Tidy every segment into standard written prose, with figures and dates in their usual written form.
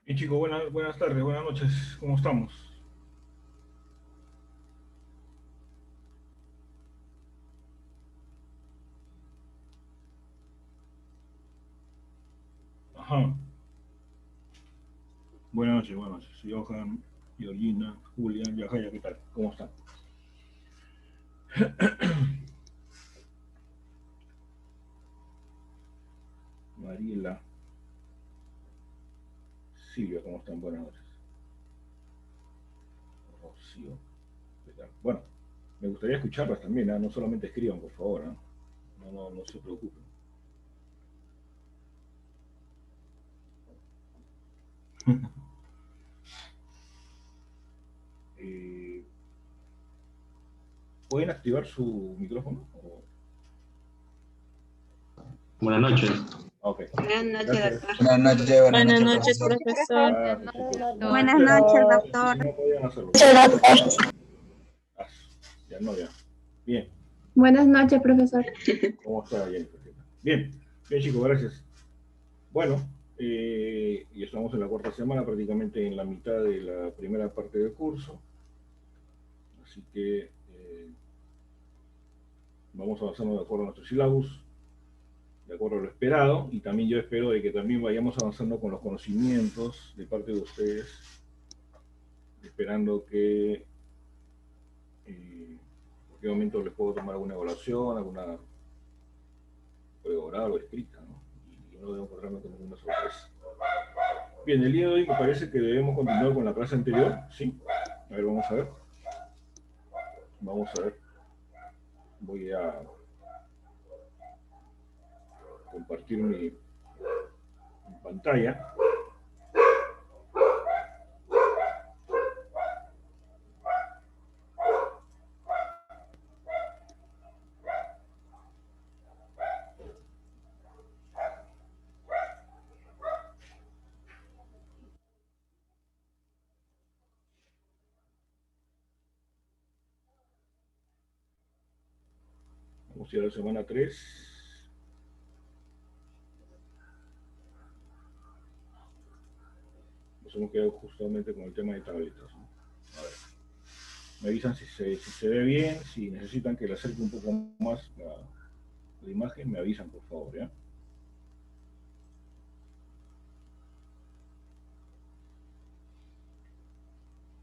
Y chicos, buenas tardes, buenas noches, ¿cómo estamos? Ajá, buenas noches. Johan, Georgina, Julián, Yajaya, ¿qué tal? ¿Cómo están? Mariela, Silvia, ¿cómo están? Buenas noches. Rocío, ¿qué tal? Bueno, me gustaría escucharlas también, ¿ah? No solamente escriban, por favor, ¿ah? No se preocupen. Eh, ¿Pueden activar su micrófono? Buenas noches. Ok, Buenas noches, gracias. doctor. Buenas noches, Buenas profesor. Gracias, chicos. Buenas noches, doctor. Si no podían hacerlo. Ah, ya no, ya. Bien. Buenas noches, profesor. ¿Cómo está, Jennifer? Bien, bien chicos, gracias. Bueno, y estamos en la cuarta semana, prácticamente en la mitad de la primera parte del curso. Así que vamos avanzando de acuerdo a nuestros sílabus, de acuerdo a lo esperado, y también yo espero de que también vayamos avanzando con los conocimientos de parte de ustedes, esperando que en cualquier momento les puedo tomar alguna evaluación, alguna prueba oral o escrita, ¿no? Y no debo encontrarme con ninguna sorpresa. Bien, el día de hoy me parece que debemos continuar con la clase anterior, ¿sí? A ver, vamos a ver. Vamos a ver. Voy a compartir mi pantalla. Vamos a ir a la semana 3. Nos hemos quedado justamente con el tema de tabletas, ¿no? A ver. Me avisan si se ve bien, si necesitan que le acerque un poco más la imagen, me avisan por favor, ¿ya?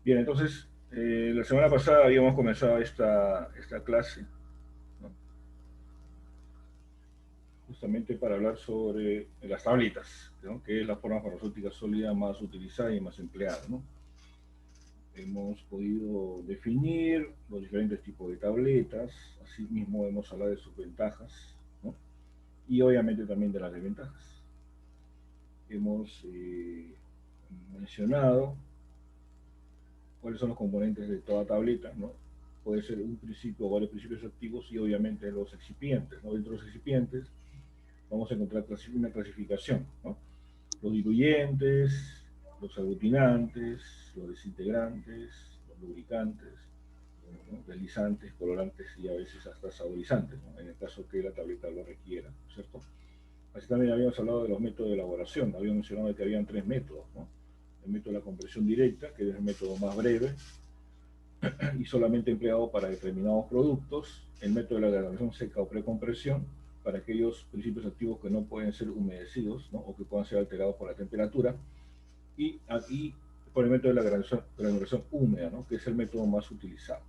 Bien, entonces, la semana pasada habíamos comenzado esta clase, ¿no? Justamente para hablar sobre las tablitas, ¿no? Que es la forma farmacéutica sólida más utilizada y más empleada, ¿no? Hemos podido definir los diferentes tipos de tabletas, asimismo hemos hablado de sus ventajas, ¿no? Y obviamente también de las desventajas. Hemos mencionado cuáles son los componentes de toda tableta, ¿no? Puede ser un principio o varios principios activos y obviamente los excipientes, ¿no? Dentro de los excipientes vamos a encontrar una clasificación, ¿no? Los diluyentes, los aglutinantes, los desintegrantes, los lubricantes, ¿no? Deslizantes, colorantes y a veces hasta saborizantes, ¿no? En el caso que la tableta lo requiera, ¿no es cierto? Así también habíamos hablado de los métodos de elaboración, habíamos mencionado que habían 3 métodos, ¿no? El método de la compresión directa, que es el método más breve y solamente empleado para determinados productos, el método de la degradación seca o precompresión, para aquellos principios activos que no pueden ser humedecidos, ¿no? O que puedan ser alterados por la temperatura, y aquí por el método de la granulación húmeda, ¿no? Que es el método más utilizado.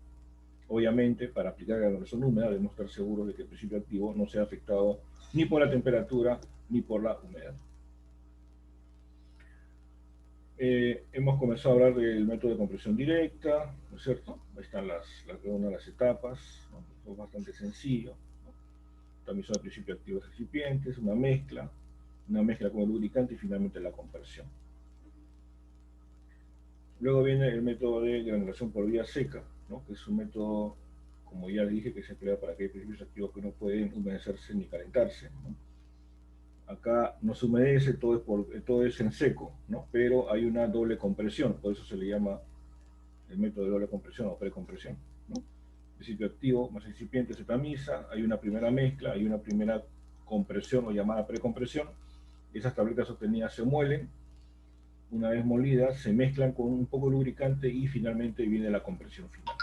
Obviamente, para aplicar la granulación húmeda debemos estar seguros de que el principio activo no sea afectado ni por la temperatura ni por la humedad. Hemos comenzado a hablar del método de compresión directa, ¿no es cierto? Ahí están una de las etapas, ¿no? Es bastante sencillo, ¿no? También son el principio activo de recipientes, una mezcla con el lubricante y finalmente la conversión. Luego viene el método de granulación por vía seca, ¿no? Que es un método, como ya dije, que se emplea para aquellos principios activos que no pueden humedecerse ni calentarse, ¿no? Acá no se humedece, todo es en seco, ¿no? Pero hay una doble compresión, por eso se le llama el método de doble compresión o precompresión, ¿no? Principio activo más excipiente se tamiza, hay una primera mezcla, hay una primera compresión o llamada precompresión, esas tabletas obtenidas se muelen, una vez molidas, se mezclan con un poco de lubricante y finalmente viene la compresión final.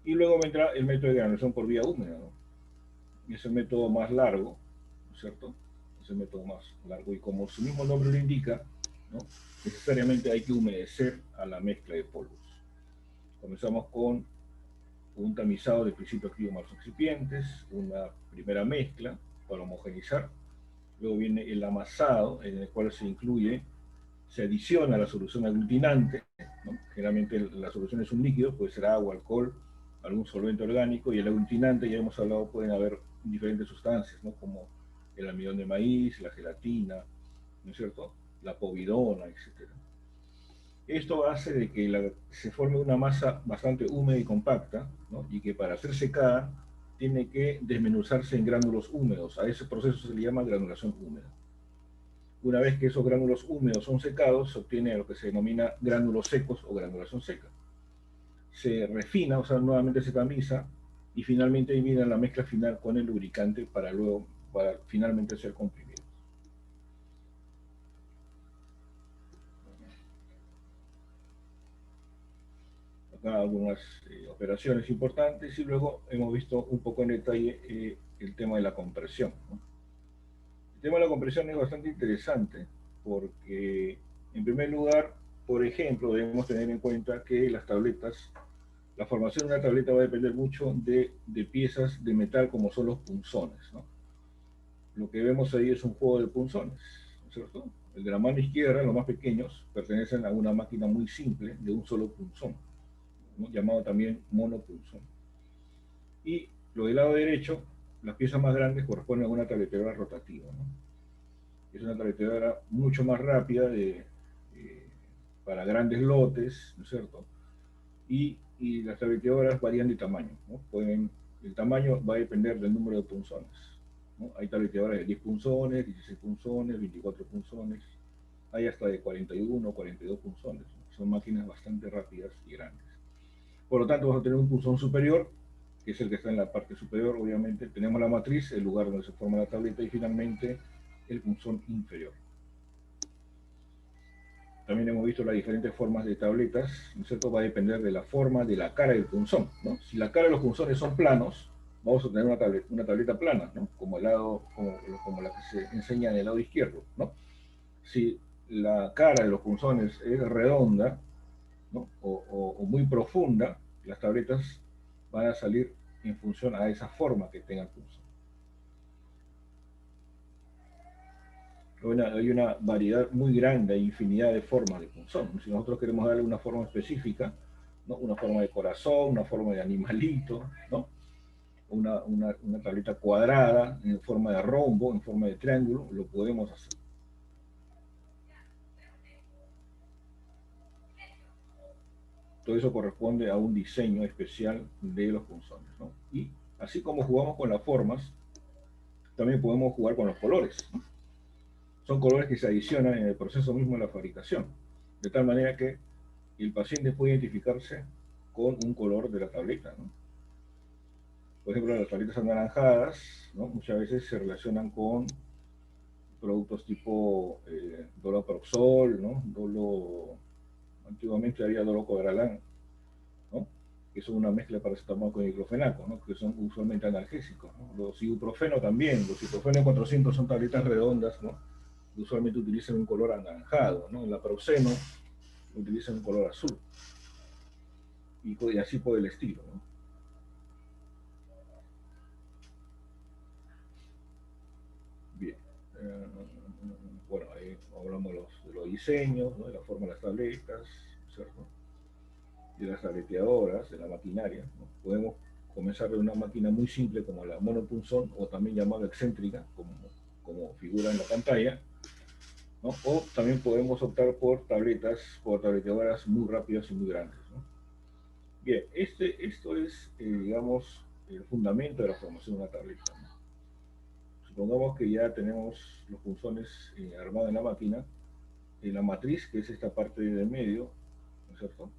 Y luego vendrá el método de granulación por vía húmeda, ¿no? Y es el método más largo, ¿no es cierto? Es el método más largo y como su mismo nombre lo indica, ¿no? Necesariamente hay que humedecer a la mezcla de polvos. Comenzamos con un tamizado de principio activo más excipientes, una primera mezcla para homogeneizar, luego viene el amasado, en el cual se adiciona la solución aglutinante, ¿no? Generalmente la solución es un líquido, puede ser agua, alcohol, algún solvente orgánico, y el aglutinante, ya hemos hablado, pueden haber diferentes sustancias, ¿no? Como el almidón de maíz, la gelatina, ¿no es cierto? La povidona, etc. Esto hace de que se forme una masa bastante húmeda y compacta, ¿no? Y que para ser secada tiene que desmenuzarse en gránulos húmedos. A ese proceso se le llama granulación húmeda. Una vez que esos gránulos húmedos son secados, se obtiene lo que se denomina gránulos secos o granulación seca. Se refina, o sea, nuevamente se tamiza, y finalmente viene la mezcla final con el lubricante para finalmente ser comprimido. Acá algunas operaciones importantes y luego hemos visto un poco en detalle el tema de la compresión, ¿no? El tema de la compresión es bastante interesante porque, en primer lugar, por ejemplo, debemos tener en cuenta que la formación de una tableta va a depender mucho de piezas de metal como son los punzones, ¿no? Lo que vemos ahí es un juego de punzones, ¿no es cierto? El de la mano izquierda, los más pequeños, pertenecen a una máquina muy simple de un solo punzón, ¿no? Llamado también monopunzón. Y lo del lado derecho, las piezas más grandes corresponden a una tabletadora rotativa, ¿no? Es una tabletadora mucho más rápida para grandes lotes, ¿no es cierto? Y las tableteadoras varían de tamaño, ¿no? El tamaño va a depender del número de punzones, ¿no? Hay tableteadoras de 10 punzones, 16 punzones, 24 punzones, hay hasta de 41 o 42 punzones, ¿no? Son máquinas bastante rápidas y grandes. Por lo tanto, vamos a tener un punzón superior, que es el que está en la parte superior, obviamente. Tenemos la matriz, el lugar donde se forma la tableta, y finalmente el punzón inferior. También hemos visto las diferentes formas de tabletas, ¿no es cierto? Va a depender de la forma de la cara del punzón, ¿no? Si la cara de los punzones son planos, vamos a tener una tableta plana, ¿no? Como la que se enseña en el lado izquierdo, ¿no? Si la cara de los punzones es redonda, ¿no? o muy profunda, las tabletas van a salir en función a esa forma que tenga el punzón. Hay una variedad muy grande, hay infinidad de formas de punzón. Si nosotros queremos darle una forma específica, ¿no? Una forma de corazón, una forma de animalito, ¿no? Una tableta cuadrada, en forma de rombo, en forma de triángulo, lo podemos hacer. Todo eso corresponde a un diseño especial de los punzones, ¿no? Y así como jugamos con las formas, también podemos jugar con los colores, ¿no? Son colores que se adicionan en el proceso mismo de la fabricación, de tal manera que el paciente puede identificarse con un color de la tableta, ¿no? Por ejemplo, las tabletas anaranjadas, ¿no? Muchas veces se relacionan con productos tipo Doloproxol, ¿no? Antiguamente había Dolocodralán, ¿no? Que son una mezcla de paracetamol con diclofenaco, ¿no? Que son usualmente analgésicos, ¿no? Los ibuprofeno también, los ibuprofeno 400 son tabletas redondas, ¿no? Que usualmente utilizan un color anaranjado, ¿no? El naproxeno utilizan un color azul, y así por el estilo, ¿no? Bien. Bueno, ahí hablamos de los diseños, ¿no? De la forma de las tabletas, ¿cierto? De las tableteadoras, de la maquinaria, ¿no? Podemos comenzar de una máquina muy simple como la monopunzón, o también llamada excéntrica, como figura en la pantalla, ¿no? O también podemos optar por tableteadoras muy rápidas y muy grandes, ¿no? Bien, esto es, digamos, el fundamento de la formación de una tableta, ¿no? Supongamos que ya tenemos los punzones armados en la máquina, en la matriz, que es esta parte del medio, ¿no es cierto?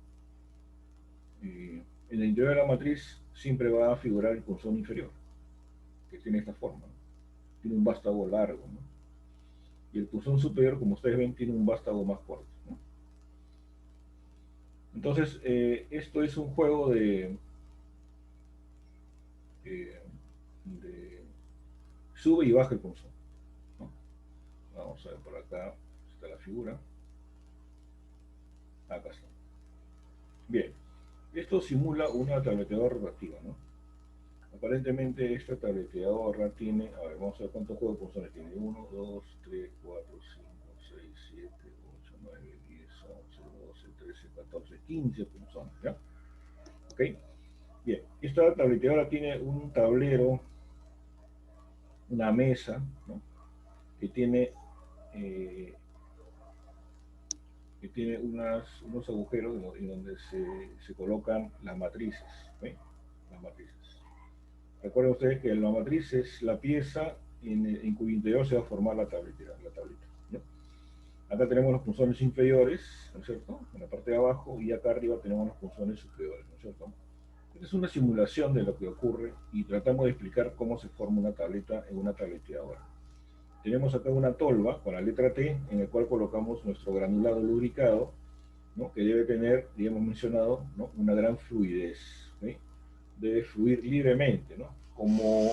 En el interior de la matriz siempre va a figurar el punzón inferior, que tiene esta forma, ¿no? Tiene un vástago largo, ¿no? y el punzón superior, como ustedes ven, tiene un vástago más corto, ¿no? Entonces, esto es un juego de sube y baja el punzón, ¿no? Vamos a ver por acá, está la figura. Acá está. Bien, esto simula una tableteadora rotativa, ¿no? Aparentemente esta tableteadora tiene, a ver, vamos a ver cuántos juegos de punzones tiene. 1, 2, 3, 4, 5, 6, 7, 8, 9, 10, 11, 12, 13, 14, 15 punzones, ¿ya? ¿Ok? Bien, esta tableteadora tiene un tablero, una mesa, ¿no? Que tiene unos agujeros en donde se colocan las matrices, ¿sí? Las matrices. Recuerden ustedes que la matriz es la pieza en cuyo interior se va a formar la tableta, ¿no? Acá tenemos los punzones inferiores, ¿no es cierto?, en la parte de abajo, y acá arriba tenemos los punzones superiores, ¿no es cierto? Esta es una simulación de lo que ocurre y tratamos de explicar cómo se forma una tableta en una tableteadora. Tenemos acá una tolva con la letra T, en el cual colocamos nuestro granulado lubricado, ¿no? Que debe tener, ya hemos mencionado, ¿no?, una gran fluidez, ¿sí? Debe fluir libremente, ¿no? Como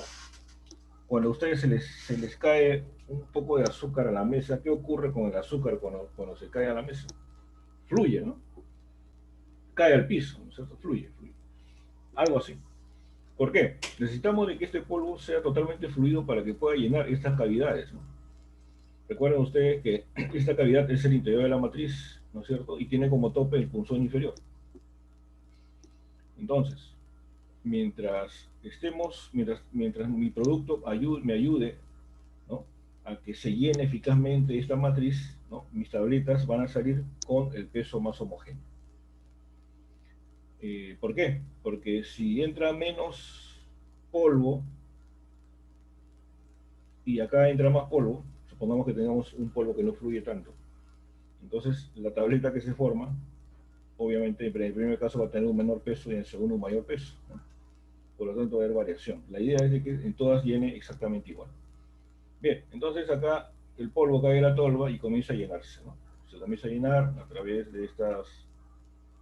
cuando a ustedes se les cae un poco de azúcar a la mesa. ¿Qué ocurre con el azúcar cuando se cae a la mesa? Fluye, ¿no? Cae al piso, ¿no es cierto? Fluye. Algo así. ¿Por qué? Necesitamos de que este polvo sea totalmente fluido para que pueda llenar estas cavidades, ¿no? Recuerden ustedes que esta cavidad es el interior de la matriz, ¿no es cierto? Y tiene como tope el punzón inferior. Entonces, mientras mi producto me ayude, ¿no?, a que se llene eficazmente esta matriz, ¿no?, mis tabletas van a salir con el peso más homogéneo. ¿Por qué? Porque si entra menos polvo y acá entra más polvo, supongamos que tengamos un polvo que no fluye tanto, entonces la tableta que se forma, obviamente en el primer caso va a tener un menor peso y en el segundo un mayor peso, ¿no? Por lo tanto va a haber variación. La idea es de que en todas llene exactamente igual. Bien, entonces acá el polvo cae en la tolva y comienza a llenarse, ¿no? Se comienza a llenar a través de estas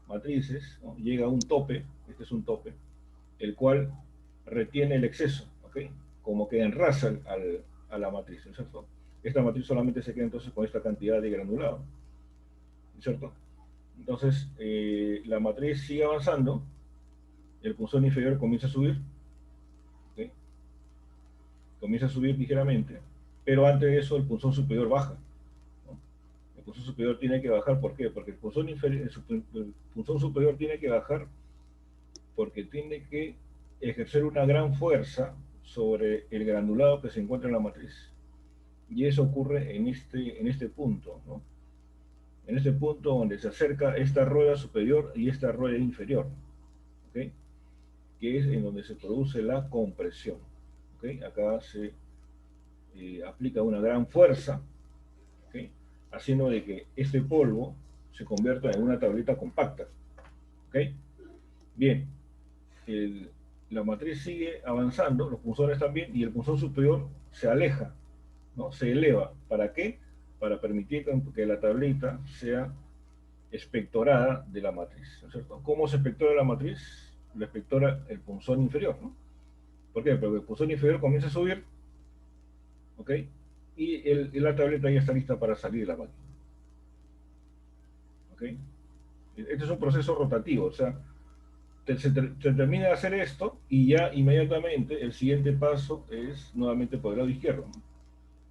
matrices, ¿no? Llega a un tope, este es un tope, el cual retiene el exceso, ¿ok? Como que enrasa a la matriz, ¿no es cierto? Esta matriz solamente se queda entonces con esta cantidad de granulado, ¿no es cierto? Entonces, la matriz sigue avanzando, el punzón inferior comienza a subir, ¿ok? Comienza a subir ligeramente, pero antes de eso el punzón superior baja, ¿no? El punzón superior tiene que bajar, ¿por qué? Porque el punzón superior tiene que bajar porque tiene que ejercer una gran fuerza sobre el granulado que se encuentra en la matriz. Y eso ocurre en este punto, ¿no? En este punto donde se acerca esta rueda superior y esta rueda inferior, ¿ok?, que es en donde se produce la compresión, ¿ok? Acá se aplica una gran fuerza, ¿ok?, haciendo de que este polvo se convierta en una tableta compacta, ¿ok? Bien, la matriz sigue avanzando, los punzones también, y el punzón superior se aleja, ¿no? Se eleva. ¿Para qué? Para permitir que la tableta sea espectorada de la matriz, ¿no es cierto? ¿Cómo se espectora la matriz? La espectora el punzón inferior, ¿no? ¿Por qué? Porque el punzón inferior comienza a subir, ¿ok? Y la tableta ya está lista para salir de la máquina, ¿ok? Este es un proceso rotativo, o sea, se termina de hacer esto y ya inmediatamente el siguiente paso es nuevamente por el lado izquierdo, ¿no?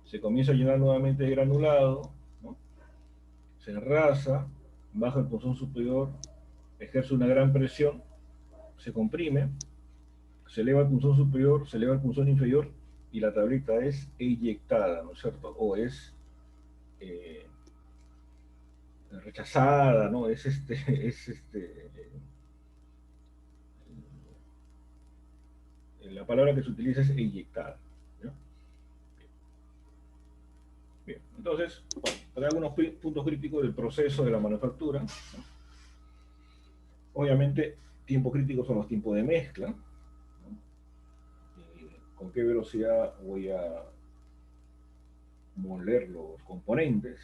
Se comienza a llenar nuevamente de granulado, ¿no? Se enrasa, baja el punzón superior, ejerce una gran presión, se comprime, se eleva el punzón superior, se eleva el punzón inferior y la tableta es eyectada, ¿no es cierto? O es rechazada, ¿no? La palabra que se utiliza es eyectada, ¿no? Bien, entonces, bueno, hay algunos puntos críticos del proceso de la manufactura, ¿no? Obviamente, tiempo crítico son los tiempos de mezcla, ¿no? Con qué velocidad voy a moler los componentes,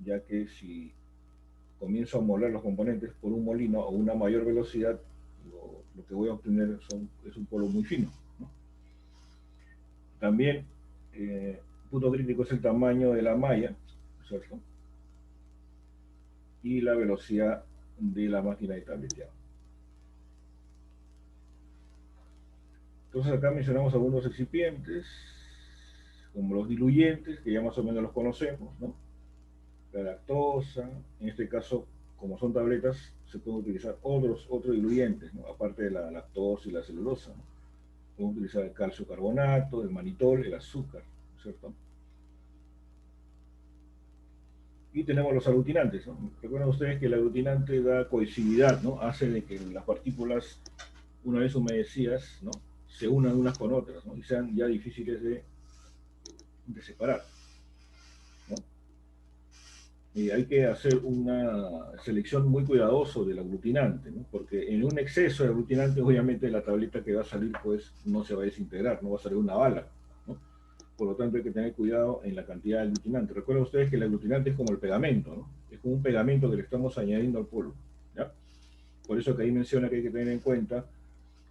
ya que si comienzo a moler los componentes por un molino a una mayor velocidad, lo que voy a obtener es un polvo muy fino, ¿no? También, punto crítico es el tamaño de la malla, ¿cierto? Y la velocidad de la máquina de tableteado. Entonces acá mencionamos algunos excipientes, como los diluyentes, que ya más o menos los conocemos, ¿no? La lactosa, en este caso, como son tabletas, se pueden utilizar otros diluyentes, ¿no? Aparte de la lactosa y la celulosa, ¿no? Podemos utilizar el calcio carbonato, el manitol, el azúcar, ¿cierto? Y tenemos los aglutinantes, ¿no? Recuerden ustedes que el aglutinante da cohesividad, ¿no? Hace de que las partículas, una vez humedecidas, ¿no?, se unan unas con otras, ¿no?, y sean ya difíciles de separar, ¿no? Y hay que hacer una selección muy cuidadosa del aglutinante, ¿no? Porque en un exceso de aglutinante, obviamente la tableta que va a salir, pues, no se va a desintegrar, no va a salir una bala, ¿no? Por lo tanto, hay que tener cuidado en la cantidad de aglutinante. Recuerden ustedes que el aglutinante es como el pegamento, ¿no? Es como un pegamento que le estamos añadiendo al polvo, ¿ya? Por eso que ahí menciona que hay que tener en cuenta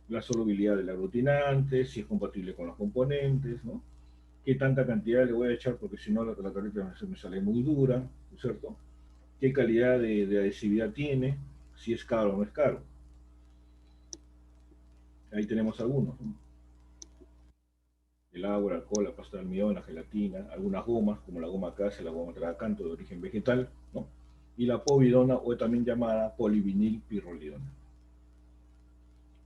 la solubilidad del aglutinante, si es compatible con los componentes, ¿no? Qué tanta cantidad le voy a echar, porque si no la tableta me sale muy dura, ¿no es cierto? Qué calidad de adhesividad tiene, si es caro o no es caro. Ahí tenemos algunos, ¿no? El agua, el alcohol, la pasta de almidón, la gelatina, algunas gomas, como la goma casa, la goma tragacanto de origen vegetal, ¿no? Y la povidona, o también llamada polivinilpirrolidona.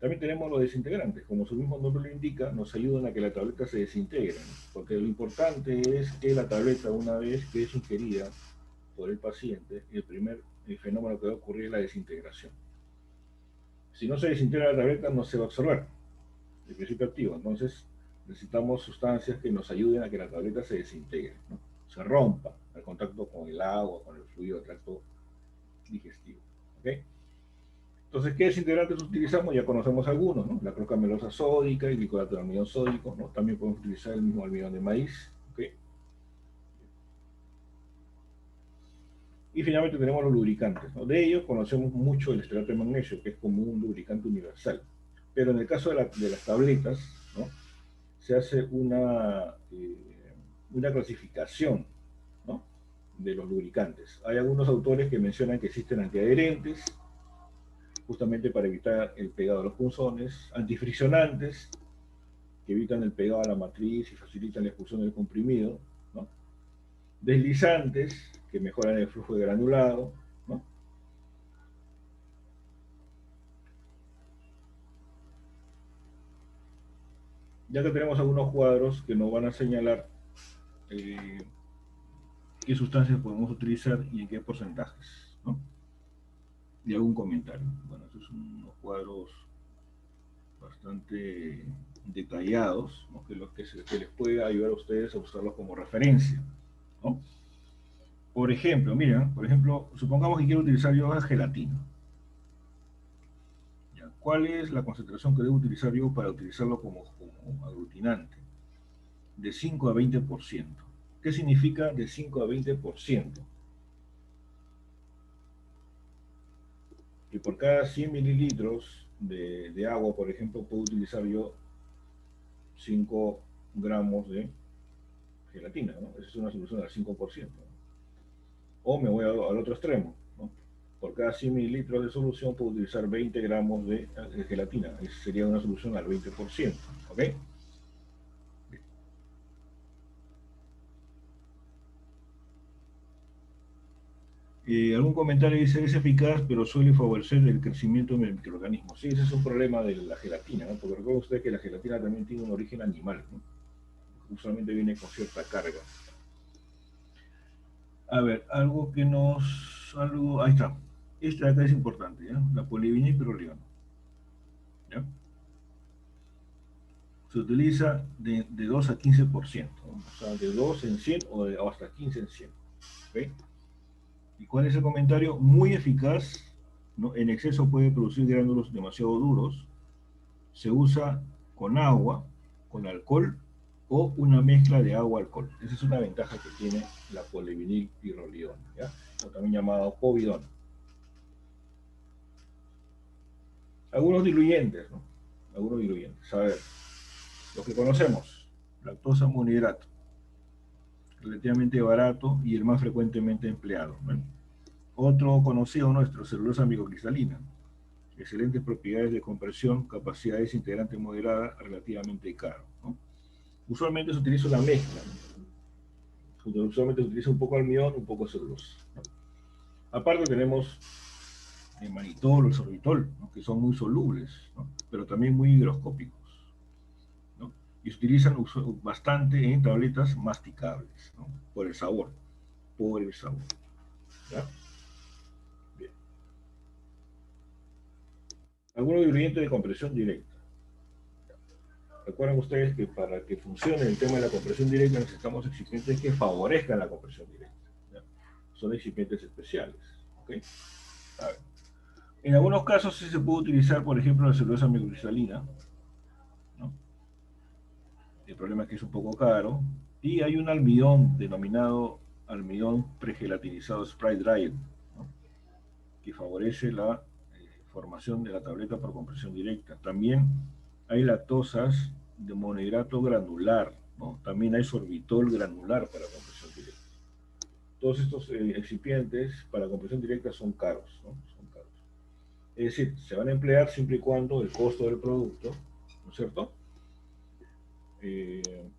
También tenemos los desintegrantes, como su mismo nombre lo indica, nos ayudan a que la tableta se desintegre, ¿no? Porque lo importante es que la tableta, una vez que es ingerida por el paciente, el fenómeno que va a ocurrir es la desintegración. Si no se desintegra la tableta, no se va a absorber el principio activo. Entonces, necesitamos sustancias que nos ayuden a que la tableta se desintegre, ¿no? Se rompa al contacto con el agua, con el fluido del tracto digestivo, ¿ok? Entonces, ¿qué desintegrantes utilizamos? Ya conocemos algunos, ¿no? La crocamelosa sódica, el glicolato de almidón sódico, ¿no? También podemos utilizar el mismo almidón de maíz, ¿ok? Y finalmente tenemos los lubricantes, ¿no? De ellos conocemos mucho el esterato de magnesio, que es como un lubricante universal. Pero en el caso de las tabletas, ¿no?, se hace una clasificación, ¿no?, de los lubricantes. Hay algunos autores que mencionan que existen antiadherentes, justamente para evitar el pegado a los punzones, antifriccionantes, que evitan el pegado a la matriz y facilitan la expulsión del comprimido, ¿no?, deslizantes, que mejoran el flujo de granulado, ¿no?, ya que tenemos algunos cuadros que nos van a señalar qué sustancias podemos utilizar y en qué porcentajes, ¿no? Y algún comentario. Bueno, estos son unos cuadros bastante detallados, ¿no?, que les puede ayudar a ustedes a usarlos como referencia, ¿no? Por ejemplo, miren, supongamos que quiero utilizar yo gelatina. ¿Ya? ¿Cuál es la concentración que debo utilizar yo para utilizarlo como aglutinante? De 5 a 20%. ¿Qué significa de 5 a 20%? Que por cada 100 mililitros de agua, por ejemplo, puedo utilizar yo 5 gramos de gelatina, ¿no? Esa es una solución al 5%, ¿no? O me voy al otro extremo, ¿no? Por cada 100 mililitros de solución puedo utilizar 20 gramos de gelatina. Esa sería una solución al 20%, ¿ok? Algún comentario dice, es eficaz, pero suele favorecer el crecimiento del microorganismo. Sí, ese es un problema de la gelatina, ¿no? Porque recuerden ustedes que la gelatina también tiene un origen animal, ¿no? Usualmente viene con cierta carga. A ver, ahí está. Esta de acá es importante, ¿ya? La polivinilpirrolidona, ¿ya? Se utiliza de 2 a 15%, ¿no? O sea, de 2 en 100 o hasta 15 en 100, ¿ok? ¿Y cuál es el comentario? Muy eficaz, ¿no? En exceso puede producir gránulos demasiado duros. Se usa con agua, con alcohol o una mezcla de agua-alcohol. Esa es una ventaja que tiene la polivinilpirrolidono, ¿ya? O también llamado povidona. Algunos diluyentes, ¿no? Algunos diluyentes. A ver, los que conocemos: lactosa monohidrato, relativamente barato y el más frecuentemente empleado, ¿no? Otro conocido nuestro, celulosa microcristalina, excelentes propiedades de compresión, capacidad desintegrante moderada, relativamente caro, ¿no? Usualmente se utiliza una mezcla, ¿no? Usualmente se utiliza un poco almidón, un poco celulosa, ¿no? Aparte tenemos el manitol o el sorbitol, ¿no? Que son muy solubles, ¿no? Pero también muy higroscópicos, ¿no? Y se utilizan bastante en tabletas masticables, ¿no? Por el sabor, ¿ya? Bien. Algunos ingredientes de compresión directa. Recuerden ustedes que para que funcione el tema de la compresión directa necesitamos excipientes que favorezcan la compresión directa, ¿ya? Son excipientes especiales, ¿ok? A ver. En algunos casos sí se puede utilizar, por ejemplo, la celulosa microcristalina, ¿no? El problema es que es un poco caro, y hay un almidón denominado almidón pregelatinizado spray dried, ¿no? Que favorece la formación de la tableta por compresión directa. También hay lactosas de monohidrato granular, ¿no? También hay sorbitol granular para compresión directa. Todos estos excipientes para compresión directa son caros, ¿no? Son caros. Es decir, se van a emplear siempre y cuando el costo del producto, ¿no es cierto? El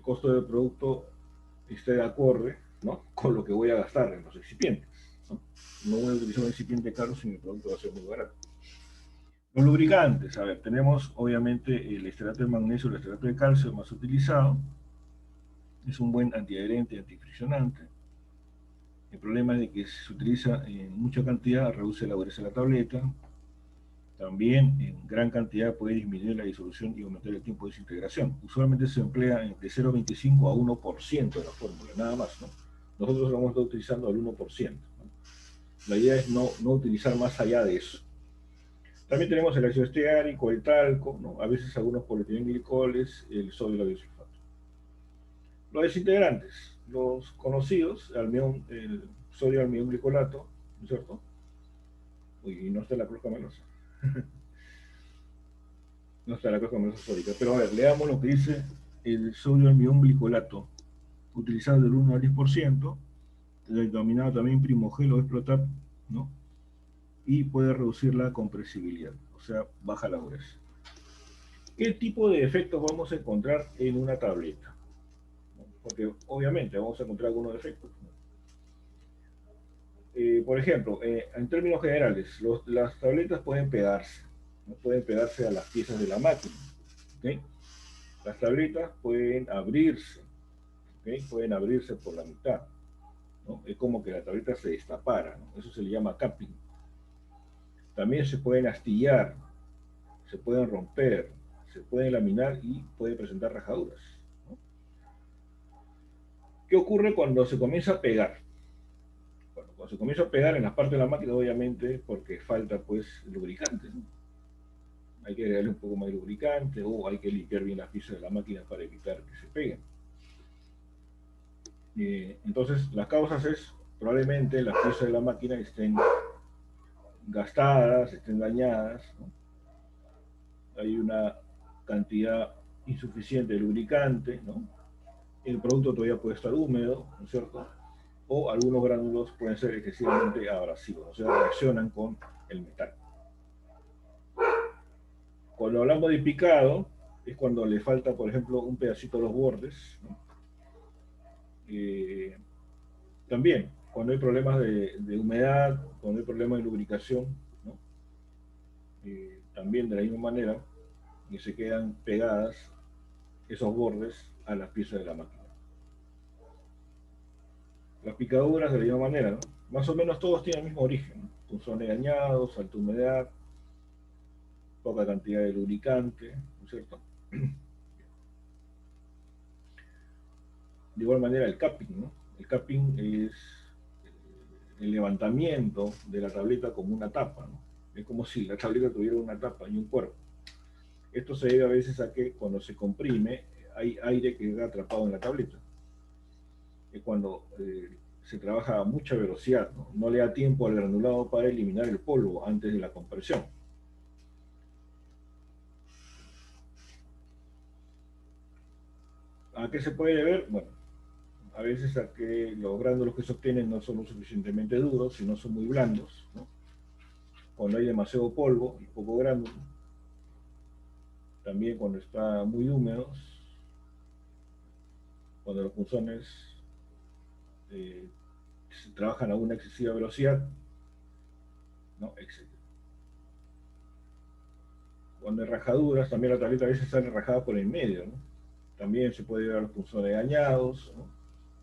costo del producto esté de acorde, ¿no? Con lo que voy a gastar en los excipientes, ¿no? No voy a utilizar un excipiente caro si mi producto va a ser muy barato. Los lubricantes, a ver, tenemos obviamente el esterato de magnesio, el esterato de calcio más utilizado. Es un buen antiadherente, antifriccionante. El problema es de que si se utiliza en mucha cantidad reduce la dureza de la tableta. También en gran cantidad puede disminuir la disolución y aumentar el tiempo de desintegración. Usualmente se emplea de 0,25 a 1% de la fórmula, nada más, ¿no? Nosotros vamos a estar utilizando el 1%, ¿no? La idea es no utilizar más allá de eso. También tenemos el ácido esteárico, el talco, ¿no? A veces algunos polietilenglicol, el sodio y la bisulfato. Los desintegrantes, los conocidos, el sodio almidón glicolato, ¿no es cierto? Uy, no está la cruz camelosa. No está la cruz camelosa sódica. Pero a ver, leamos lo que dice el sodio almidón glicolato, utilizado del 1 al 10%, denominado también primogel o explotar, ¿no? Y puede reducir la compresibilidad, o sea, baja la dureza. ¿Qué tipo de efectos vamos a encontrar en una tableta? Porque obviamente vamos a encontrar algunos defectos, ¿no? Por ejemplo, en términos generales, las tabletas pueden pegarse, ¿no? Pueden pegarse a las piezas de la máquina, ¿okay? Las tabletas pueden abrirse, ¿okay? Pueden abrirse por la mitad, ¿no? Es como que la tableta se destapara, ¿no? Eso se le llama capping. También se pueden astillar, se pueden romper, se pueden laminar y puede presentar rajaduras, ¿no? ¿Qué ocurre cuando se comienza a pegar? Bueno, cuando se comienza a pegar en las partes de la máquina, obviamente, porque falta pues lubricante, ¿no? Hay que agregarle un poco más de lubricante o hay que limpiar bien las piezas de la máquina para evitar que se peguen. Entonces, las causas es probablemente las piezas de la máquina estén gastadas, estén dañadas, ¿no? Hay una cantidad insuficiente de lubricante, ¿no? El producto todavía puede estar húmedo, ¿no es cierto? O algunos gránulos pueden ser excesivamente abrasivos, o sea, reaccionan con el metal. Cuando hablamos de picado, es cuando le falta, por ejemplo, un pedacito a los bordes, ¿no? También, cuando hay problemas de humedad, cuando hay problemas de lubricación, ¿no? También de la misma manera, que se quedan pegadas esos bordes a las piezas de la máquina. Las picaduras de la misma manera, ¿no? Más o menos todos tienen el mismo origen, ¿no? Punzones dañados, alta humedad, poca cantidad de lubricante, ¿no es cierto? De igual manera el capping, ¿no? El capping es el levantamiento de la tableta como una tapa, ¿no? Es como si la tableta tuviera una tapa y un cuerpo. Esto se debe a veces a que cuando se comprime hay aire que queda atrapado en la tableta. Es cuando se trabaja a mucha velocidad, ¿no? No le da tiempo al granulado para eliminar el polvo antes de la compresión. ¿A qué se puede deber? Bueno, a veces a que los gránulos que se obtienen no son lo suficientemente duros, sino son muy blandos, ¿no? Cuando hay demasiado polvo y poco gránulo, también cuando está muy húmedos, cuando los punzones se trabajan a una excesiva velocidad, ¿no? Etc. Cuando hay rajaduras, también la tableta a veces sale rajada por el medio, ¿no? También se puede ver a los punzones dañados, ¿no?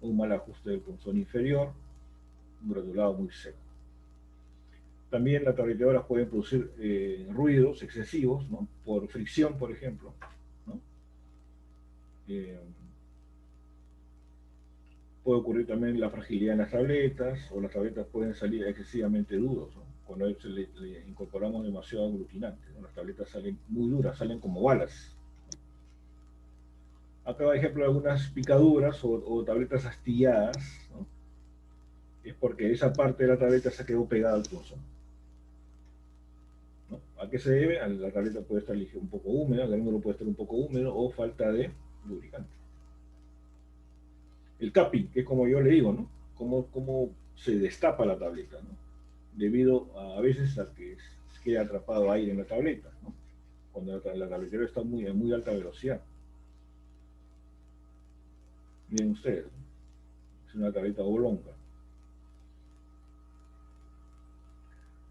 Un mal ajuste del punzón inferior, un granulado muy seco. También las tableteadoras pueden producir ruidos excesivos, ¿no? Por fricción, por ejemplo, ¿no? Puede ocurrir también la fragilidad en las tabletas, o las tabletas pueden salir excesivamente duros, ¿no? Cuando le incorporamos demasiado aglutinante, ¿no? Las tabletas salen muy duras, salen como balas. Acá va ejemplo de algunas picaduras o tabletas astilladas, ¿no? Es porque esa parte de la tableta se quedó pegada al punzón, ¿no? ¿A qué se debe? La tableta puede estar un poco húmeda, el gránulo puede estar un poco húmedo o falta de lubricante. El capping, que es como yo le digo, ¿no? Cómo se destapa la tableta, ¿no? Debido a veces a que queda atrapado aire en la tableta, ¿no? Cuando la tabletera está a muy alta velocidad. Miren ustedes, ¿no? Es una tableta oblonga.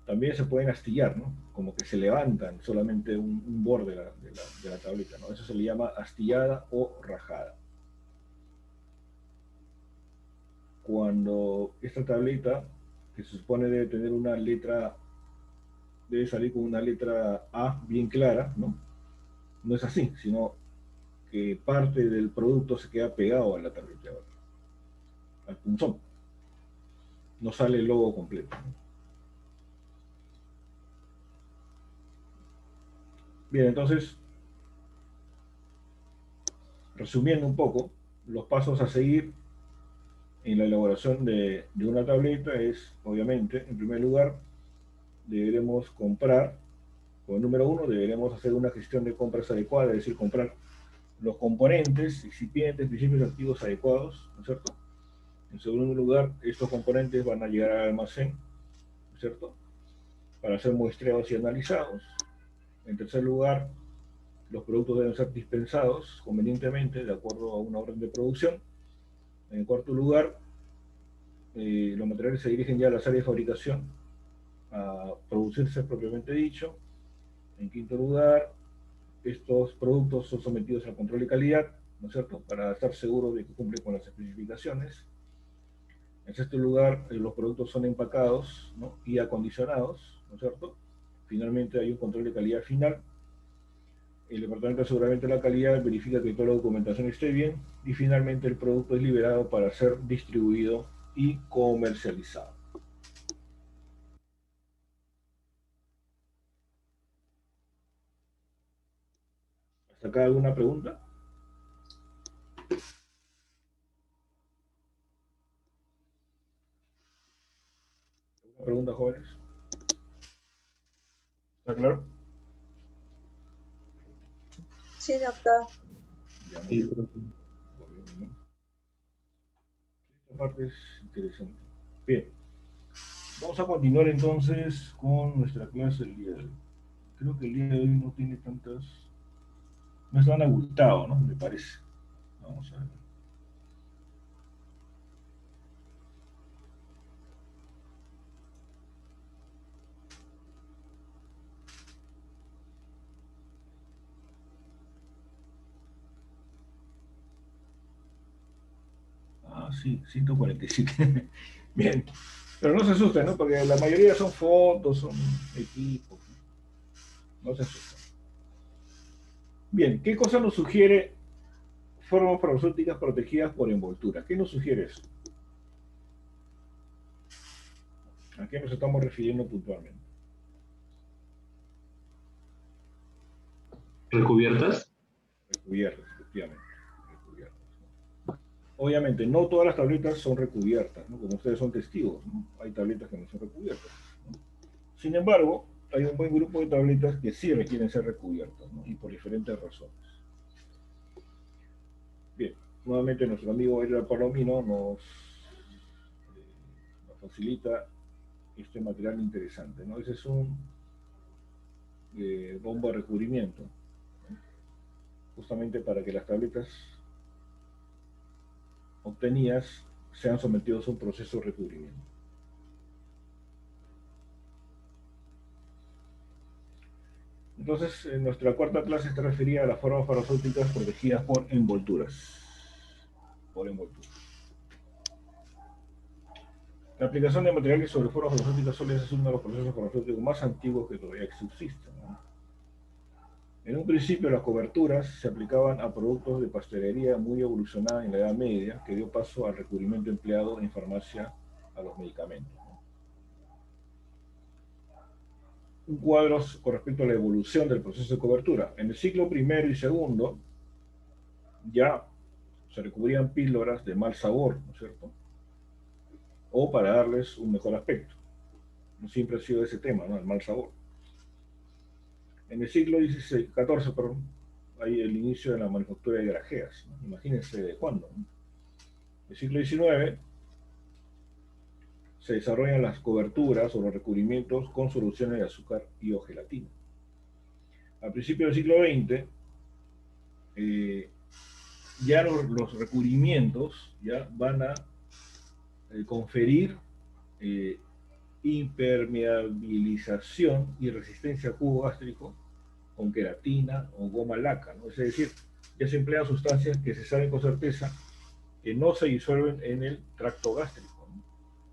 También se pueden astillar, ¿no? Como que se levantan solamente un borde de la tableta, ¿no? Eso se le llama astillada o rajada. Cuando esta tableta, que se supone debe tener una letra, debe salir con una letra A bien clara, ¿no? No es así, sino que parte del producto se queda pegado a la tableta, al punzón. No sale el logo completo, ¿no? Bien, entonces, resumiendo un poco, los pasos a seguir en la elaboración de una tableta es, obviamente, en primer lugar, deberemos comprar, como número uno, deberemos hacer una gestión de compras adecuada, es decir, comprar los componentes, excipientes, principios activos adecuados, ¿no es cierto? En segundo lugar, estos componentes van a llegar al almacén, ¿no es cierto?, para ser muestreados y analizados. En tercer lugar, los productos deben ser dispensados convenientemente de acuerdo a una orden de producción. En cuarto lugar, los materiales se dirigen ya a las áreas de fabricación a producirse propiamente dicho. En quinto lugar, estos productos son sometidos al control de calidad, ¿no es cierto?, para estar seguros de que cumplen con las especificaciones. En sexto lugar, los productos son empacados, ¿no?, y acondicionados, ¿no es cierto? Finalmente hay un control de calidad final. El Departamento de Aseguramiento de la Calidad verifica que toda la documentación esté bien y finalmente el producto es liberado para ser distribuido y comercializado. ¿Hasta acá alguna pregunta? ¿Alguna pregunta, jóvenes? ¿Está claro? Sí, doctor. Ya, muy Sí, bien. profe. ¿No? Esta parte es interesante. Bien, vamos a continuar entonces con nuestra clase del día de hoy. Creo que el día de hoy no tiene tantas, no es tan abultado, ¿no? Me parece. Vamos a ver. Ah, sí, 147. Bien. Pero no se asusten, ¿no? Porque la mayoría son fotos, son equipos, ¿no? No se asusten. Bien, ¿qué cosa nos sugiere formas farmacéuticas protegidas por envoltura? ¿Qué nos sugiere eso? ¿A qué nos estamos refiriendo puntualmente? ¿Recubiertas? Recubiertas, efectivamente. Recubiertas, ¿no? Obviamente, no todas las tabletas son recubiertas, ¿no? Como ustedes son testigos, ¿no? Hay tabletas que no son recubiertas, ¿no? Sin embargo, hay un buen grupo de tabletas que sí requieren ser recubiertas, ¿no? Y por diferentes razones. Bien, nuevamente nuestro amigo Edgar Palomino nos facilita este material interesante, ¿no? Ese es un bombo de recubrimiento, ¿no? Justamente para que las tabletas obtenidas sean sometidos a un proceso de recubrimiento. Entonces, en nuestra cuarta clase está referida a las formas farmacéuticas protegidas por envolturas. La aplicación de materiales sobre formas farmacéuticas suele ser uno de los procesos farmacéuticos más antiguos que todavía subsisten, ¿no? En un principio las coberturas se aplicaban a productos de pastelería muy evolucionada en la Edad Media, que dio paso al recubrimiento empleado en farmacia a los medicamentos, ¿no? Un cuadro con respecto a la evolución del proceso de cobertura. En el siglo I y II ya se recubrían píldoras de mal sabor, ¿no es cierto? O para darles un mejor aspecto. No siempre ha sido ese tema, ¿no? El mal sabor. En el siglo XIV, perdón, hay el inicio de la manufactura de grajeas, ¿no? Imagínense de cuándo, ¿no? En el siglo XIX se desarrollan las coberturas o los recubrimientos con soluciones de azúcar y o gelatina. A principios del siglo XX, ya los recubrimientos ya van a conferir impermeabilización y resistencia a jugo gástrico con queratina o goma laca, ¿no? Es decir, ya se emplean sustancias que se saben con certeza que no se disuelven en el tracto gástrico, ¿no?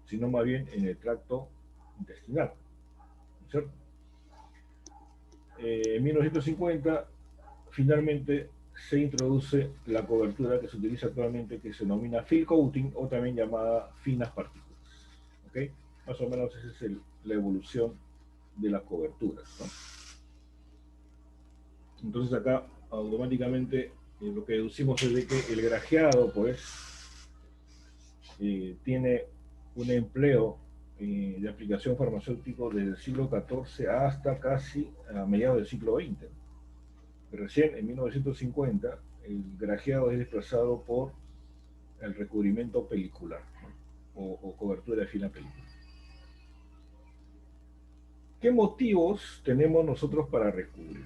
Sino más bien en el tracto intestinal, ¿no es cierto? En 1950, finalmente se introduce la cobertura que se utiliza actualmente, que se denomina film coating o también llamada finas partículas, ¿ok? Más o menos esa es la evolución de las coberturas, ¿no? Entonces acá automáticamente lo que deducimos es de que el grajeado pues tiene un empleo de aplicación farmacéutico desde el siglo XIV hasta casi a mediados del siglo XX. Recién en 1950 el grajeado es desplazado por el recubrimiento pelicular, ¿no? o cobertura de fina película. ¿Qué motivos tenemos nosotros para recubrir?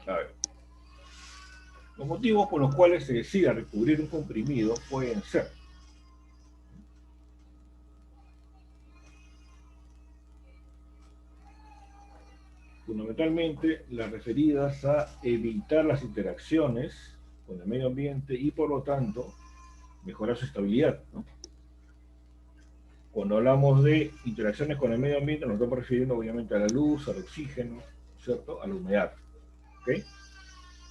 A ver, los motivos por los cuales se decida recubrir un comprimido pueden ser: fundamentalmente las referidas a evitar las interacciones con el medio ambiente y por lo tanto mejorar su estabilidad, ¿no? Cuando hablamos de interacciones con el medio ambiente nos estamos refiriendo obviamente a la luz, al oxígeno, ¿cierto? A la humedad, ¿ok?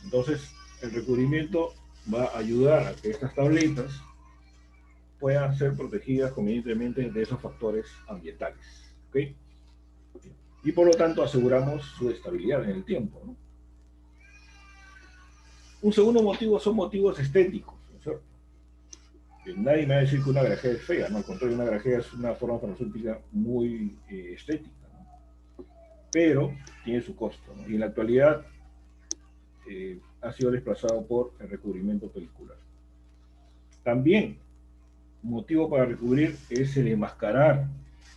Entonces el recubrimiento va a ayudar a que estas tabletas puedan ser protegidas convenientemente de esos factores ambientales, ¿ok? Y por lo tanto aseguramos su estabilidad en el tiempo, ¿no? Un segundo motivo son motivos estéticos, ¿no es cierto? Nadie me va a decir que una grajea es fea, ¿no? Al contrario, una grajea es una forma farmacéutica muy estética, ¿no? Pero tiene su costo, ¿no? Y en la actualidad ha sido desplazado por el recubrimiento pelicular. También, motivo para recubrir es el enmascarar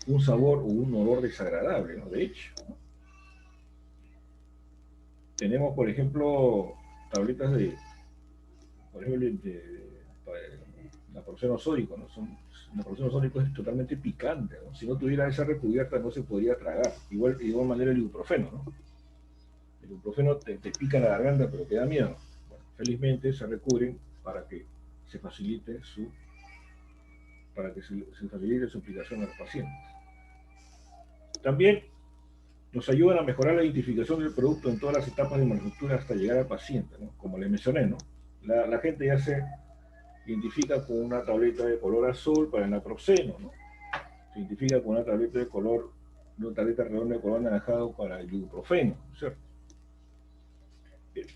un sabor o un olor desagradable, ¿no? De hecho, ¿no? Tenemos, por ejemplo, tabletas por ejemplo, de naproxeno sódico, ¿no? El naproxeno sódico es totalmente picante, ¿no? Si no tuviera esa recubierta no se podría tragar. De igual manera el ibuprofeno, ¿no? El ibuprofeno te pica la garganta, pero te da miedo. Bueno, felizmente se recubren para que se facilite su aplicación a los pacientes. También nos ayudan a mejorar la identificación del producto en todas las etapas de manufactura hasta llegar al paciente, ¿no? Como les mencioné, ¿no? La gente ya se identifica con una tableta de color azul para el naproxeno, ¿no? Se identifica con una tableta de color una tableta redonda de color anaranjado para el ibuprofeno, ¿cierto? Bien.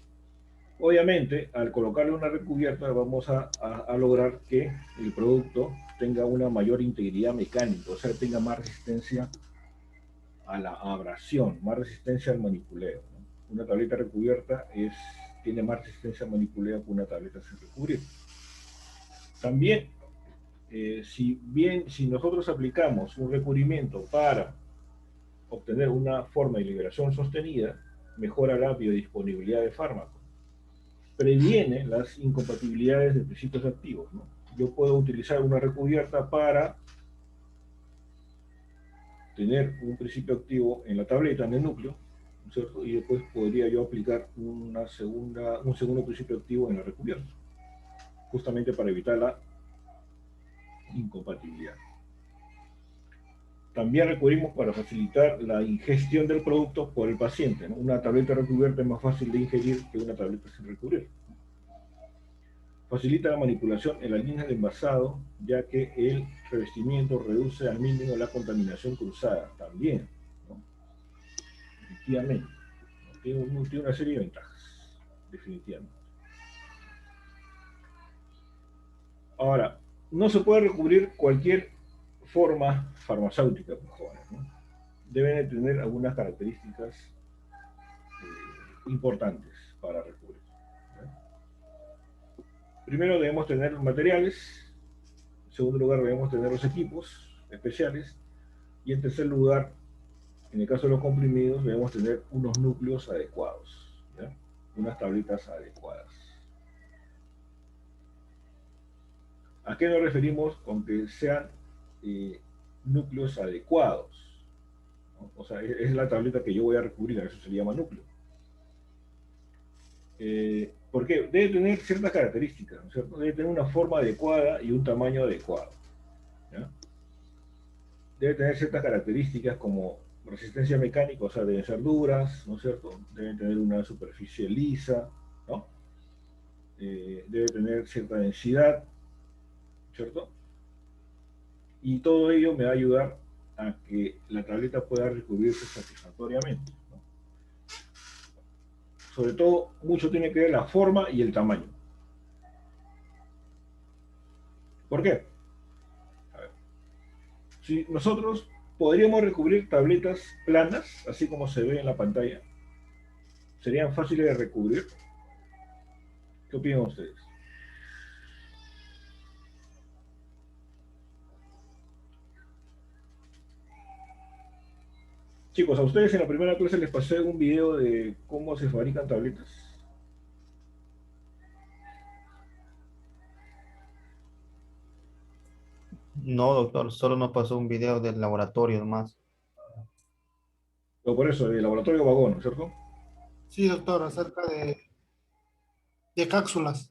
Obviamente, al colocarle una recubierta vamos a lograr que el producto tenga una mayor integridad mecánica, o sea, tenga más resistencia a la abrasión, más resistencia al manipuleo, ¿no? Una tableta recubierta tiene más resistencia al manipuleo que una tableta sin recubrir. También, si nosotros aplicamos un recubrimiento para obtener una forma de liberación sostenida, mejora la biodisponibilidad de fármacos, previene las incompatibilidades de principios activos, ¿no? Yo puedo utilizar una recubierta para tener un principio activo en la tableta, en el núcleo, ¿cierto? Y después podría yo aplicar un segundo principio activo en la recubierta, justamente para evitar la incompatibilidad. También recurrimos para facilitar la ingestión del producto por el paciente, ¿no? Una tableta recubierta es más fácil de ingerir que una tableta sin recubrir. Facilita la manipulación en la línea de envasado, ya que el revestimiento reduce al mínimo la contaminación cruzada también, ¿no? Definitivamente, ¿no? Tiene una serie de ventajas, definitivamente. Ahora, no se puede recubrir cualquier forma farmacéutica, por jóvenes, ¿no? Deben de tener algunas características importantes para recubrir, ¿no? Primero debemos tener los materiales, en segundo lugar debemos tener los equipos especiales, y en tercer lugar, en el caso de los comprimidos, debemos tener unos núcleos adecuados, ¿ya? Unas tablitas adecuadas. ¿A qué nos referimos con que sean núcleos adecuados? ¿No? O sea, es la tableta que yo voy a recubrir, a eso se le llama núcleo. ¿Por qué? Debe tener ciertas características, ¿no es cierto? Debe tener una forma adecuada y un tamaño adecuado, ¿ya? Debe tener ciertas características como resistencia mecánica, o sea, deben ser duras, ¿no es cierto? Deben tener una superficie lisa, ¿no? Debe tener cierta densidad, ¿cierto? Y todo ello me va a ayudar a que la tableta pueda recubrirse satisfactoriamente, ¿no? Sobre todo, mucho tiene que ver la forma y el tamaño. ¿Por qué? A ver, si nosotros podríamos recubrir tabletas planas, así como se ve en la pantalla, serían fáciles de recubrir. ¿Qué opinan ustedes? Chicos, a ustedes en la primera clase les pasé un video de cómo se fabrican tabletas. No, doctor, solo nos pasó un video del laboratorio nomás. Pero por eso, el laboratorio vagón, ¿no es cierto? Sí, doctor, acerca de cápsulas.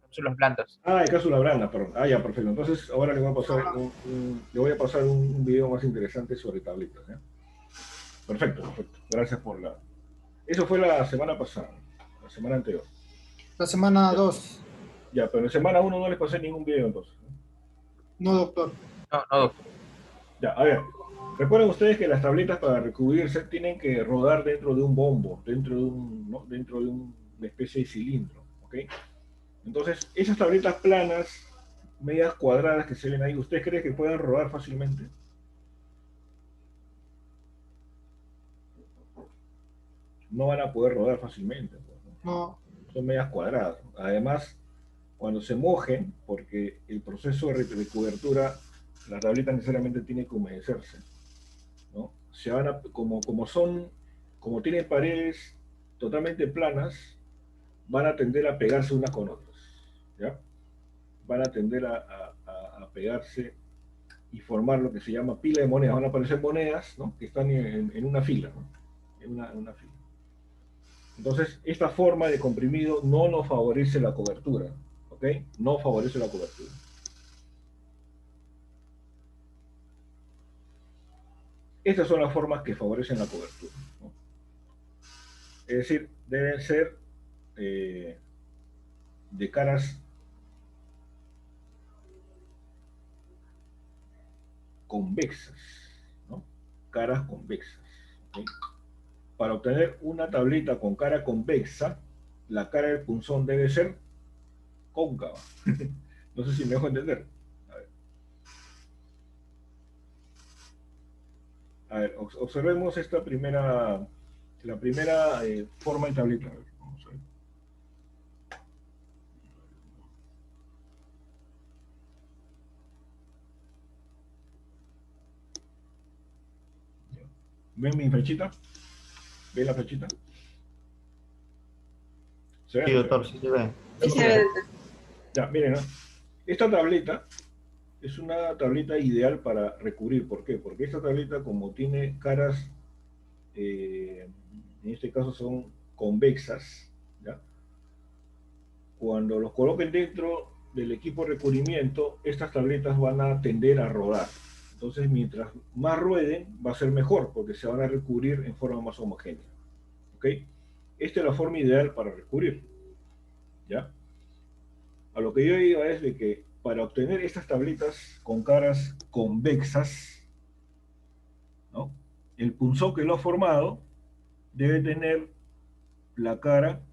Cápsulas blandas. Ah, el caso de la branda, perdón. Ah, ya, perfecto. Entonces, ahora le voy a pasar un video más interesante sobre tabletas, ¿ya? Perfecto, perfecto. Gracias por la... Eso fue la semana pasada, la semana anterior. La semana 2. Ya, pero en semana 1 no les pasé ningún video entonces, ¿no? No, doctor. No, no, doctor. Ya, a ver. Recuerden ustedes que las tabletas para recubrirse tienen que rodar dentro de un bombo, dentro de una especie de cilindro, ¿ok? Entonces, esas tabletas planas, medias cuadradas que se ven ahí, ¿ustedes creen que puedan rodar fácilmente? No van a poder rodar fácilmente, pues, ¿no? No. Son medias cuadradas. Son cuando se mojen, porque el proceso de cobertura, la tableta necesariamente tiene que humedecerse, ¿no? Como tienen paredes totalmente planas, van a tender a pegarse unas con otras, ¿ya? Van a tender a pegarse y formar lo que se llama pila de monedas. Van a aparecer monedas, ¿no? Que están en una fila, ¿no? En una fila. Entonces, esta forma de comprimido no nos favorece la cobertura, ¿ok? No favorece la cobertura. Estas son las formas que favorecen la cobertura, ¿no? Es decir, deben ser de caras convexas, ¿no? caras convexas. ¿Okay? Para obtener una tablita con cara convexa, la cara del punzón debe ser cóncava. No sé si me dejo entender. A ver, observemos esta primera, la primera forma de tablita. A ver, vamos a ver. ¿Ven mi flechita? ¿Ven la flechita? ¿Se ve? Sí, doctor, sí se ve. Sí, se ve. Ya, miren, ¿no? Esta tableta es una tableta ideal para recubrir. ¿Por qué? Porque esta tableta, como tiene caras, en este caso son convexas, ¿ya? Cuando los coloquen dentro del equipo de recubrimiento, estas tabletas van a tender a rodar. Entonces, mientras más rueden, va a ser mejor, porque se van a recubrir en forma más homogénea. ¿Ok? Esta es la forma ideal para recubrir. ¿Ya? A lo que yo digo es de que para obtener estas tabletas con caras convexas, ¿no? El punzón que lo ha formado debe tener la cara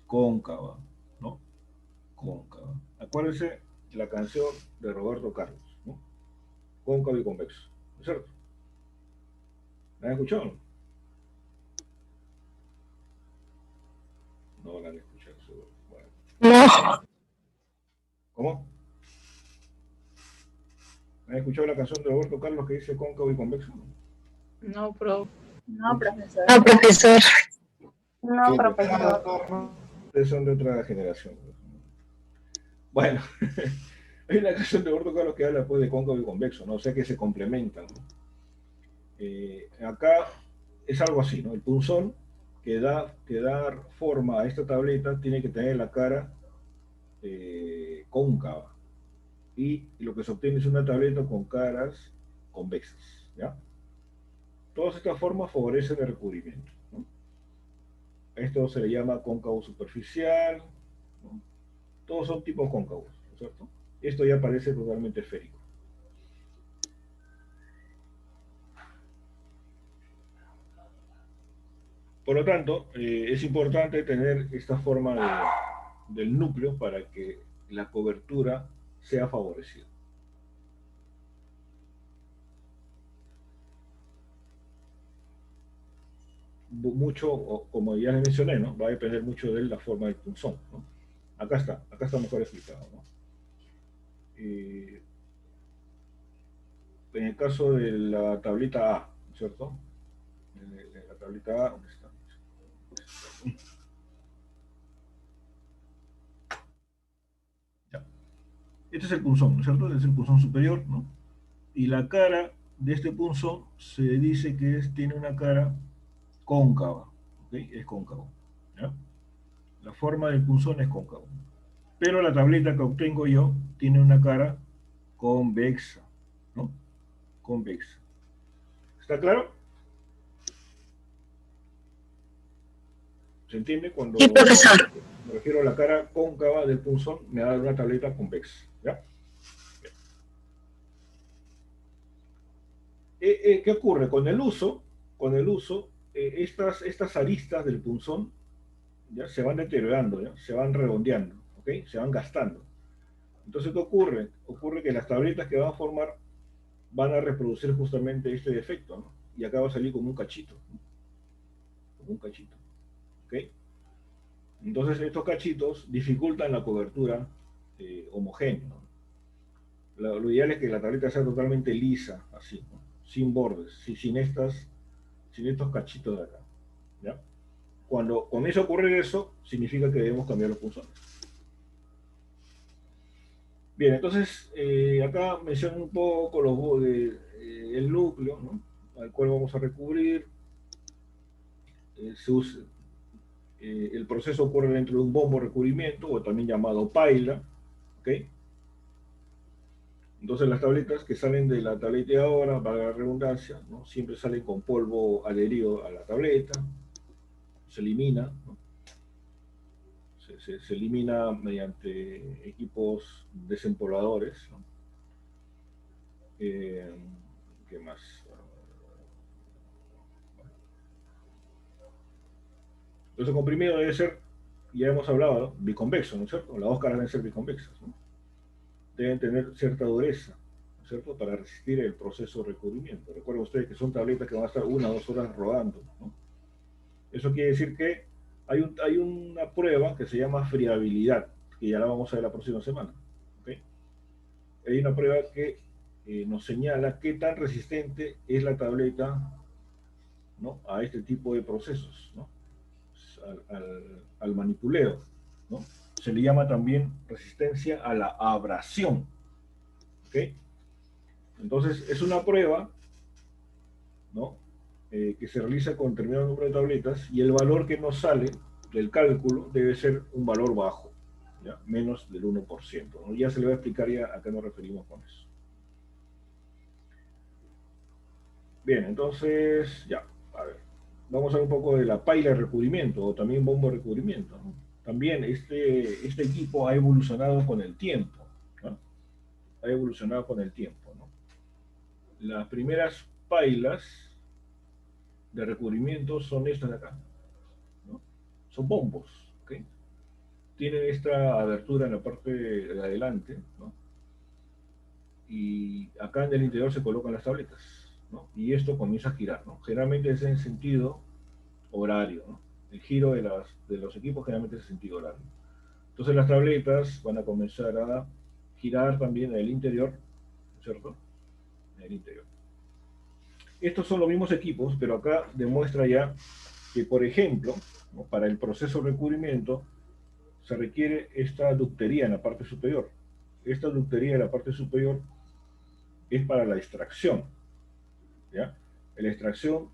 cóncava, ¿no? Cóncava. Acuérdense la canción de Roberto Carlos, ¿no? Cóncavo y convexo, ¿no es cierto? ¿La han escuchado? No la han escuchado, seguro. Bueno. No. ¿Cómo? ¿Han escuchado la canción de Roberto Carlos que dice cóncavo y convexo? No, profesor. No, profesor. No, profesor. No, Sí, profesor. Doctor, no. Ustedes son de otra generación. Bueno, hay una canción de Roberto Carlos que habla pues, de cóncavo y convexo, ¿no? O sea que se complementan, ¿no? Acá es algo así, ¿no? El punzón que da forma a esta tableta tiene que tener la cara cóncava. Y lo que se obtiene es una tableta con caras convexas, ¿ya? Todas estas formas favorecen el recubrimiento, ¿no? Esto se le llama cóncavo superficial, ¿no? Todos son tipos cóncavos, ¿no es cierto? Esto ya parece totalmente esférico. Por lo tanto, es importante tener esta forma del núcleo para que la cobertura sea favorecida. Mucho, como ya les mencioné, ¿no? Va a depender mucho de la forma del punzón, ¿no? Acá está mejor explicado, ¿no? En el caso de la tablita A, ¿cierto? En la tablita A, ¿dónde está? Ya. Este es el punzón, ¿no es cierto? Este es el punzón superior, ¿no? Y la cara de este punzón se dice que tiene una cara cóncava, ¿ok? Es cóncavo, ¿ya? La forma del punzón es cóncavo. Pero la tableta que obtengo yo tiene una cara convexa, ¿no? Convexa. ¿Está claro? ¿Se entiende? Cuando Sí, profesor. me refiero a la cara cóncava del punzón, me da una tableta convexa, ¿ya? ¿Qué ocurre? Con el uso, estas aristas del punzón ya se van deteriorando, ¿ya? Se van redondeando, ¿ok? Se van gastando. Entonces, ¿qué ocurre? Ocurre que las tabletas que van a formar van a reproducir justamente este defecto, ¿no? Y acá va a salir como un cachito, ¿no? Como un cachito, ¿ok? Entonces, estos cachitos dificultan la cobertura homogénea, ¿no? Lo ideal es que la tableta sea totalmente lisa, así, ¿no? Sin bordes, sin estos cachitos de acá, ¿ya? Cuando comienza a ocurrir eso, significa que debemos cambiar los punzones. Bien, entonces, acá menciono un poco el núcleo, ¿no? Al cual vamos a recubrir. El proceso ocurre dentro de un bombo recubrimiento, o también llamado paila, ¿ok? Entonces las tabletas que salen de la tableta de ahora, para la redundancia, ¿no? Siempre salen con polvo adherido a la tableta, se elimina, ¿no? Se elimina mediante equipos desempolvadores, ¿no? ¿Qué más? Entonces el comprimido debe ser, ya hemos hablado, ¿no? Biconvexo, ¿no es cierto? Las dos caras deben ser biconvexas, ¿no? Deben tener cierta dureza, ¿no es cierto?, para resistir el proceso de recubrimiento. Recuerden ustedes que son tabletas que van a estar 1 o 2 horas rodando, ¿no? Eso quiere decir que hay una prueba que se llama friabilidad, que ya la vamos a ver la próxima semana, ¿okay? Hay una prueba que nos señala qué tan resistente es la tableta, ¿no?, a este tipo de procesos, ¿no?, al manipuleo, ¿no? Se le llama también resistencia a la abrasión, ¿ok? Entonces es una prueba, ¿no?, que se realiza con determinado número de tabletas, y el valor que nos sale del cálculo debe ser un valor bajo, ¿ya? Menos del 1%, ¿no? Ya se le va a explicar ya a qué nos referimos con eso. Bien, entonces, ya, a ver, vamos a ver un poco de la paila de recubrimiento, o también bombo de recubrimiento, ¿no? También este equipo ha evolucionado con el tiempo, ¿no? Ha evolucionado con el tiempo, ¿no? Las primeras pailas de recubrimiento son estas de acá, ¿no? Son bombos, ¿ok? Tienen esta abertura en la parte de adelante, ¿no? Y acá en el interior se colocan las tabletas, ¿no? Y esto comienza a girar, ¿no? Generalmente es en sentido horario, ¿no? El giro de los equipos generalmente es en sentido horario. Entonces las tabletas van a comenzar a girar también en el interior, ¿cierto? En el interior. Estos son los mismos equipos, pero acá demuestra ya que, por ejemplo, ¿no?, para el proceso de recubrimiento se requiere esta ductería en la parte superior. Esta ductería en la parte superior es para la extracción, ¿ya? La extracción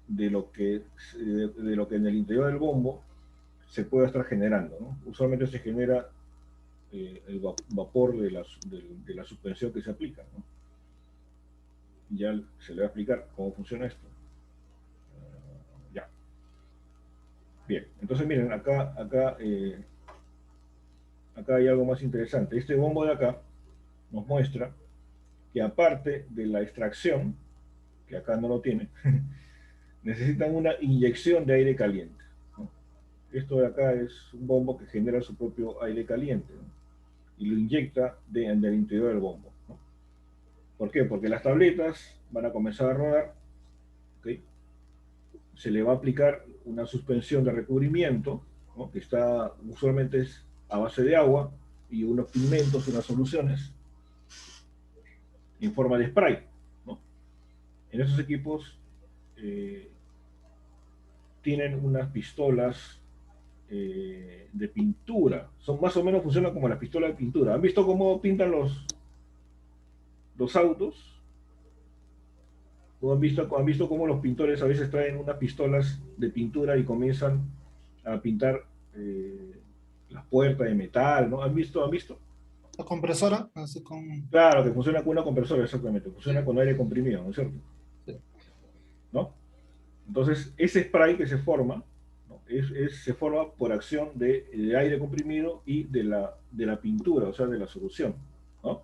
de lo que en el interior del bombo se puede estar generando, ¿no? Usualmente se genera el vapor de la suspensión que se aplica, ¿no? Ya se le va a explicar cómo funciona esto. Ya. Bien, entonces miren, acá hay algo más interesante. Este bombo de acá nos muestra que, aparte de la extracción, que acá no lo tiene, necesitan una inyección de aire caliente, ¿no? Esto de acá es un bombo que genera su propio aire caliente, ¿no?, y lo inyecta en el interior del bombo, ¿no? ¿Por qué? Porque las tabletas van a comenzar a rodar, ¿okay? Se le va a aplicar una suspensión de recubrimiento, ¿no?, que está usualmente es a base de agua y unos pigmentos, unas soluciones en forma de spray, ¿no? En esos equipos tienen unas pistolas de pintura. Son más o menos, funcionan como las pistolas de pintura. ¿Han visto cómo pintan los autos? ¿O han visto cómo los pintores a veces traen unas pistolas de pintura y comienzan a pintar las puertas de metal, ¿no? ¿Han visto? La compresora, así con... Claro, que funciona con una compresora, exactamente. Funciona con aire comprimido, ¿no es cierto? Sí. ¿No? Entonces, ese spray que se forma, ¿no?, se forma por acción de aire comprimido y de la pintura, o sea, de la solución, ¿no?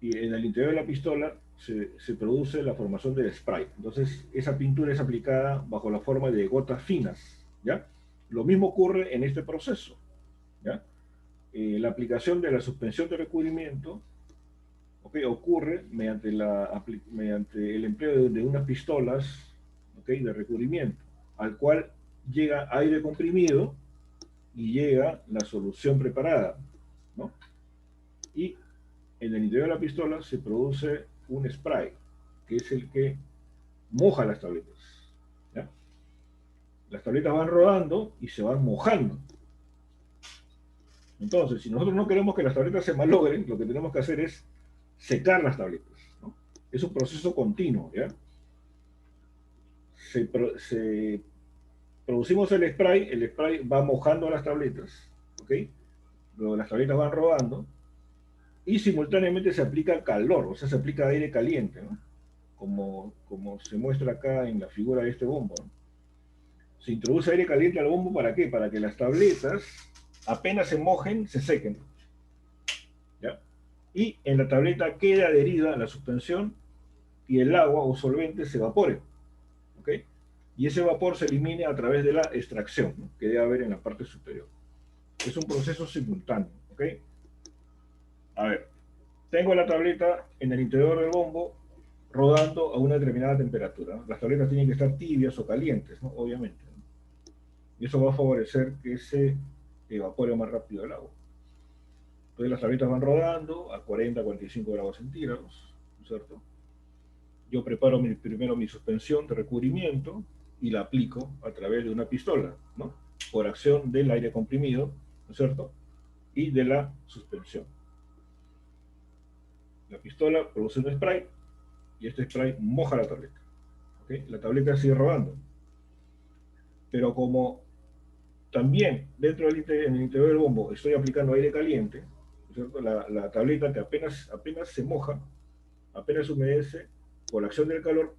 Y en el interior de la pistola se produce la formación del spray. Entonces, esa pintura es aplicada bajo la forma de gotas finas, ¿ya? Lo mismo ocurre en este proceso, ¿ya? La aplicación de la suspensión de recubrimiento, ¿okay?, ocurre mediante el empleo de unas pistolas, ¿okay?, de recubrimiento, al cual llega aire comprimido y llega la solución preparada, ¿no? Y en el interior de la pistola se produce un spray, que es el que moja las tabletas, ¿ya? Las tabletas van rodando y se van mojando. Entonces, si nosotros no queremos que las tabletas se malogren, lo que tenemos que hacer es secar las tabletas, ¿no? Es un proceso continuo, ¿ya? Producimos el spray va mojando las tabletas, ¿ok? Luego las tabletas van rodando y simultáneamente se aplica calor, o sea, se aplica aire caliente, ¿no? Como se muestra acá en la figura de este bombo, ¿no? Se introduce aire caliente al bombo, ¿para qué? Para que las tabletas, apenas se mojen, se sequen, ¿ya? Y en la tableta queda adherida la suspensión y el agua o solvente se evapore, ¿ok? y ese vapor se elimine a través de la extracción, ¿no?, que debe haber en la parte superior. Es un proceso simultáneo, ¿ok? A ver, tengo la tableta en el interior del bombo rodando a una determinada temperatura, ¿no? Las tabletas tienen que estar tibias o calientes, ¿no?, obviamente, ¿no? Y eso va a favorecer que se evapore más rápido el agua. Entonces las tabletas van rodando a 40, 45 grados centígrados, ¿no es cierto? Yo preparo primero mi suspensión de recubrimiento y la aplico a través de una pistola, ¿no?, por acción del aire comprimido, ¿no es cierto?, y de la suspensión. La pistola produce un spray y este spray moja la tableta, ¿okay? La tableta sigue rodando. Pero como también dentro del en el interior del bombo estoy aplicando aire caliente, ¿no es cierto?, la tableta que apenas se moja, apenas humedece, por la acción del calor,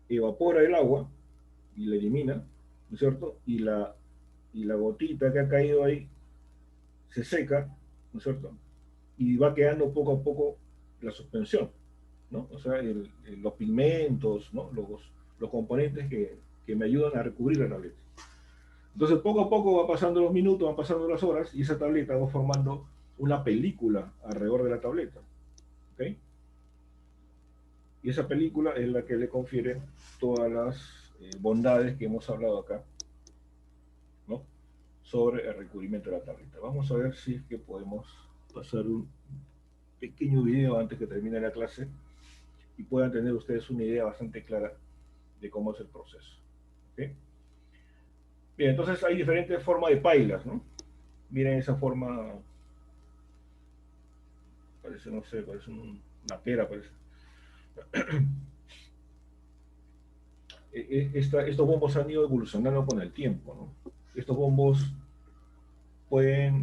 evapora el agua y la elimina, ¿no es cierto?, y la gotita que ha caído ahí se seca, ¿no es cierto?, y va quedando poco a poco la suspensión, ¿no? O sea, los pigmentos, ¿no?, los componentes que me ayudan a recubrir la tableta. Entonces, poco a poco va pasando los minutos, van pasando las horas, y esa tableta va formando una película alrededor de la tableta, ¿ok? Y esa película es la que le confiere todas las bondades que hemos hablado acá, ¿no?, sobre el recubrimiento de la tableta. Vamos a ver si es que podemos pasar un pequeño video antes que termine la clase y puedan tener ustedes una idea bastante clara de cómo es el proceso, ¿okay? Bien, entonces hay diferentes formas de pailas, ¿no? Miren esa forma, parece, no sé, parece una pera, parece. Estos bombos han ido evolucionando con el tiempo, ¿no? Estos bombos pueden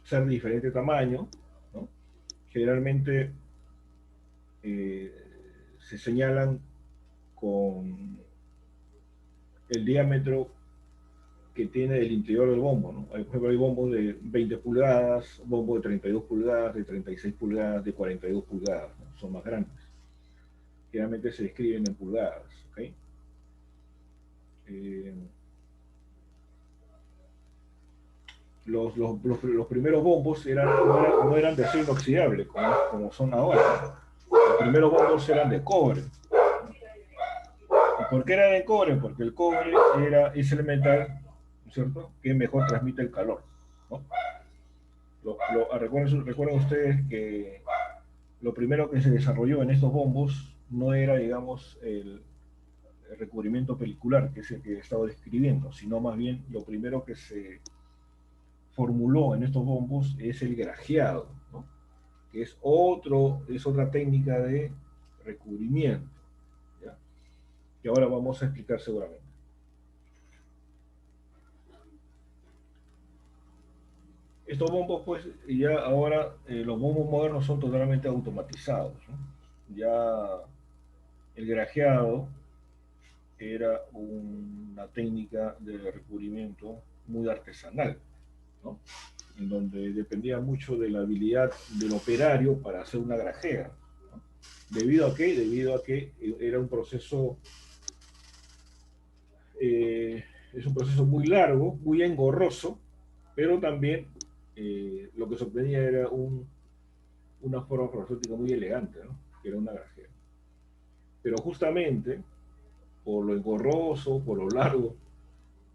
ser de diferente tamaño, ¿no? Generalmente se señalan con el diámetro que tiene el interior del bombo, ¿no? Por ejemplo, hay bombos de 20 pulgadas, bombos de 32 pulgadas, de 36 pulgadas, de 42 pulgadas, ¿no? Son más grandes. Generalmente se describen en pulgadas, ¿ok? Los primeros bombos no eran de acero inoxidable, como son ahora. Los primeros bombos eran de cobre. ¿Y por qué era de cobre? Porque el cobre es el metal, ¿cierto?, que mejor transmite el calor, ¿no? Recuerden ustedes que lo primero que se desarrolló en estos bombos no era, digamos, el recubrimiento pelicular, que es el que he estado describiendo, sino más bien lo primero que se formuló en estos bombos es el grajeado, ¿no?, que es otra técnica de recubrimiento, ¿ya?, que ahora vamos a explicar seguramente. Estos bombos, pues, ya ahora los bombos modernos son totalmente automatizados, ¿no? Ya el grajeado era una técnica de recubrimiento muy artesanal, ¿no?, en donde dependía mucho de la habilidad del operario para hacer una grajea, ¿no? ¿Debido a qué? Debido a que era un proceso, es un proceso muy largo, muy engorroso, pero también lo que sorprendía era una forma farmacéutica muy elegante, ¿no?, que era una grajea. Pero justamente por lo engorroso, por lo largo,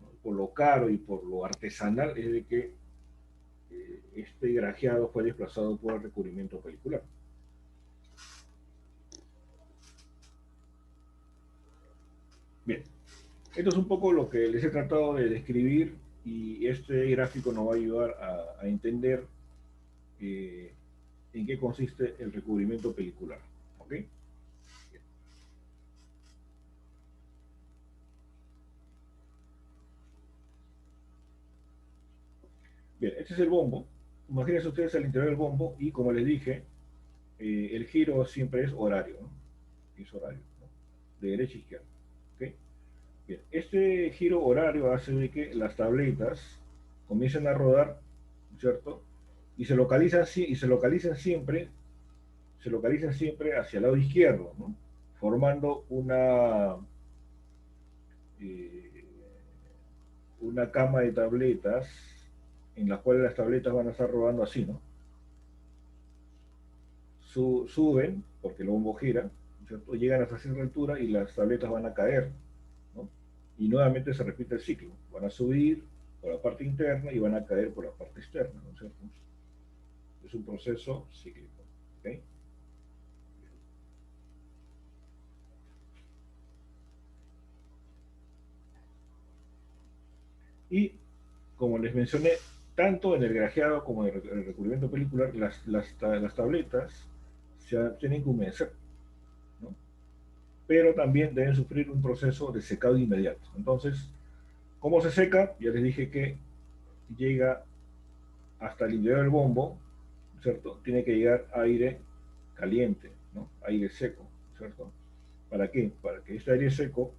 ¿no?, por lo caro y por lo artesanal, es de que este grajeado fue desplazado por el recubrimiento pelicular. Bien, esto es un poco lo que les he tratado de describir, y este gráfico nos va a ayudar a entender en qué consiste el recubrimiento pelicular, ¿ok? Bien, este es el bombo. Imagínense ustedes al interior del bombo y, como les dije, el giro siempre es horario, ¿no? Es horario, ¿no?, de derecha a izquierda, ¿ok? Bien, este giro horario hace de que las tabletas comiencen a rodar, ¿cierto?, y se localizan siempre hacia el lado izquierdo, ¿no? formando eh, una cama de tabletas en las cuales las tabletas van a estar rodando así, ¿no? Suben, porque el bombo gira, ¿cierto? Llegan hasta cierta altura y las tabletas van a caer, ¿no? Y nuevamente se repite el ciclo. Van a subir por la parte interna y van a caer por la parte externa, ¿no es cierto? Es un proceso cíclico, ¿ok? Y, como les mencioné, tanto en el grajeado como en el recubrimiento pelicular, las tabletas tienen que humedecer, ¿no? Pero también deben sufrir un proceso de secado inmediato. Entonces, ¿cómo se seca? Ya les dije que llega hasta el interior del bombo, ¿cierto? Tiene que llegar aire caliente, ¿no? Aire seco, ¿cierto? ¿Para qué? Para que este aire seco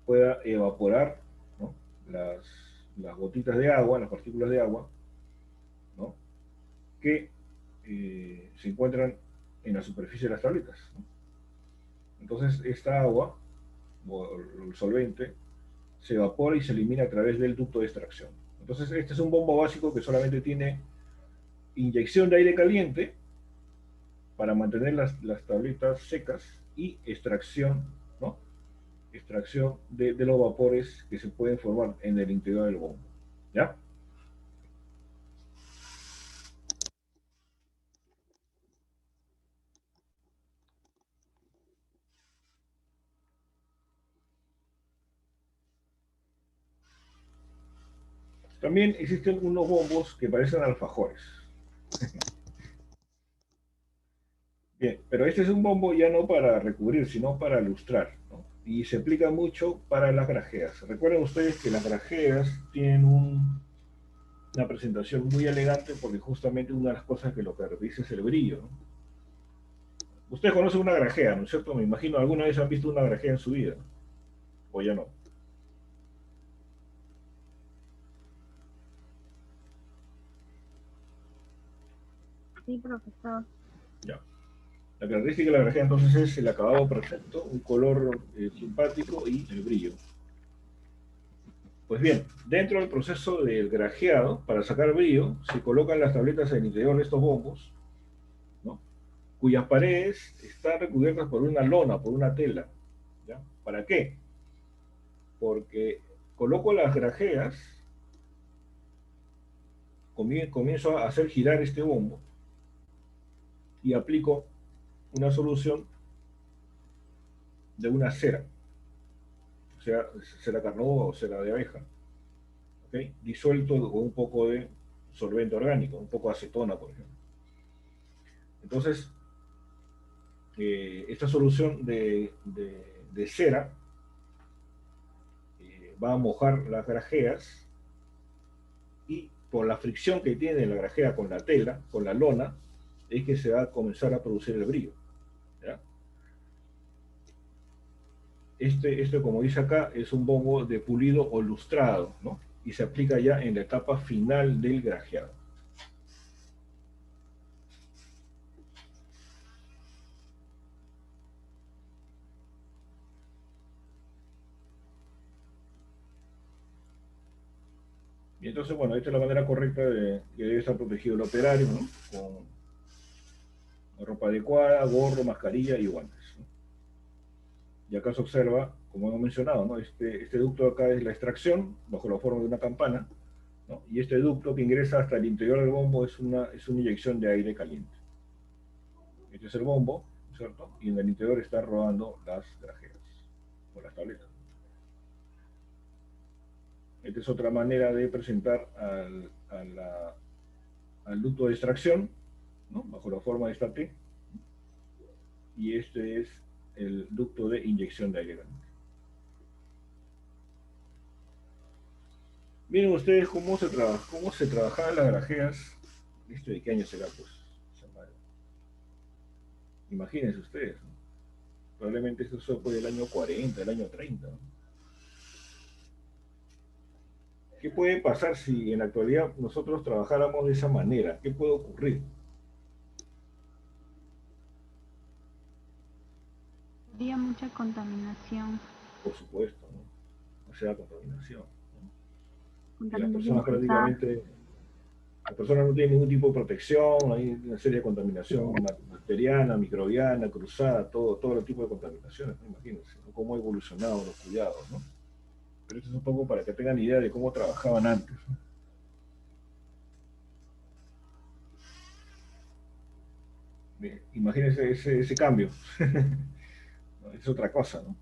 pueda evaporar, ¿no? las gotitas de agua, las partículas de agua, ¿no? Que se encuentran en la superficie de las tabletas, ¿no? Entonces, esta agua, o el solvente, se evapora y se elimina a través del ducto de extracción. Entonces, este es un bombo básico que solamente tiene inyección de aire caliente para mantener las tabletas secas y extracción, ¿no? Extracción de los vapores que se pueden formar en el interior del bombo, ¿ya? También existen unos bombos que parecen alfajores. Bien, pero este es un bombo ya no para recubrir, sino para lustrar, ¿no? Y se aplica mucho para las grajeas. Recuerden ustedes que las grajeas tienen una presentación muy elegante porque justamente una de las cosas que lo caracteriza es el brillo, ¿no? Ustedes conocen una grajea, ¿no es cierto? Me imagino alguna vez han visto una grajea en su vida, o ya no. Sí, profesor. Ya. La característica de la grajea entonces es el acabado perfecto, un color simpático y el brillo. Pues bien, dentro del proceso del grajeado, para sacar brillo, se colocan las tabletas en el interior de estos bombos, ¿no? Cuyas paredes están recubiertas por una lona, por una tela, ¿ya? ¿Para qué? Porque coloco las grajeas, comienzo a hacer girar este bombo y aplico una solución de una cera, o sea, cera carnauba o cera de abeja, ¿okay? Disuelto con un poco de solvente orgánico, un poco de acetona, por ejemplo. Entonces, esta solución de cera va a mojar las grajeas y por la fricción que tiene la grajea con la tela, con la lona, es que se va a comenzar a producir el brillo, ¿ya? Este, como dice acá, es un bombo de pulido o lustrado, ¿no? Y se aplica ya en la etapa final del grajeado. Y entonces, bueno, esta es la manera correcta de que debe estar protegido el operario, ¿no? Con ropa adecuada, gorro, mascarilla y guantes, ¿no? Y acá se observa, como hemos mencionado, ¿no? Este ducto acá es la extracción, bajo la forma de una campana, ¿no? Y este ducto que ingresa hasta el interior del bombo es una inyección de aire caliente. Este es el bombo, ¿cierto? Y en el interior están rodando las grajeas, o las tabletas. Esta es otra manera de presentar al ducto de extracción, ¿no? Bajo la forma de esta T. Y este es el ducto de inyección de aire caliente. Miren ustedes cómo se trabajaban las grajeas. ¿Esto de qué año será, pues? Imagínense ustedes, ¿no? Probablemente esto fue del año 40, del año 30, ¿no? ¿Qué puede pasar si en la actualidad nosotros trabajáramos de esa manera? ¿Qué puede ocurrir? Habría mucha contaminación. Por supuesto, ¿no? O sea, contaminación, ¿no? Y las Contaminación personas cruzada. prácticamente, las personas no tienen ningún tipo de protección, hay una serie de contaminación bacteriana, microbiana, cruzada, todo el tipo de contaminaciones, ¿no? Imagínense, ¿no? Cómo ha evolucionado los cuidados, ¿no? Pero esto es un poco para que tengan idea de cómo trabajaban antes, ¿no? Imagínense ese cambio. ¿No? Es otra cosa, ¿no?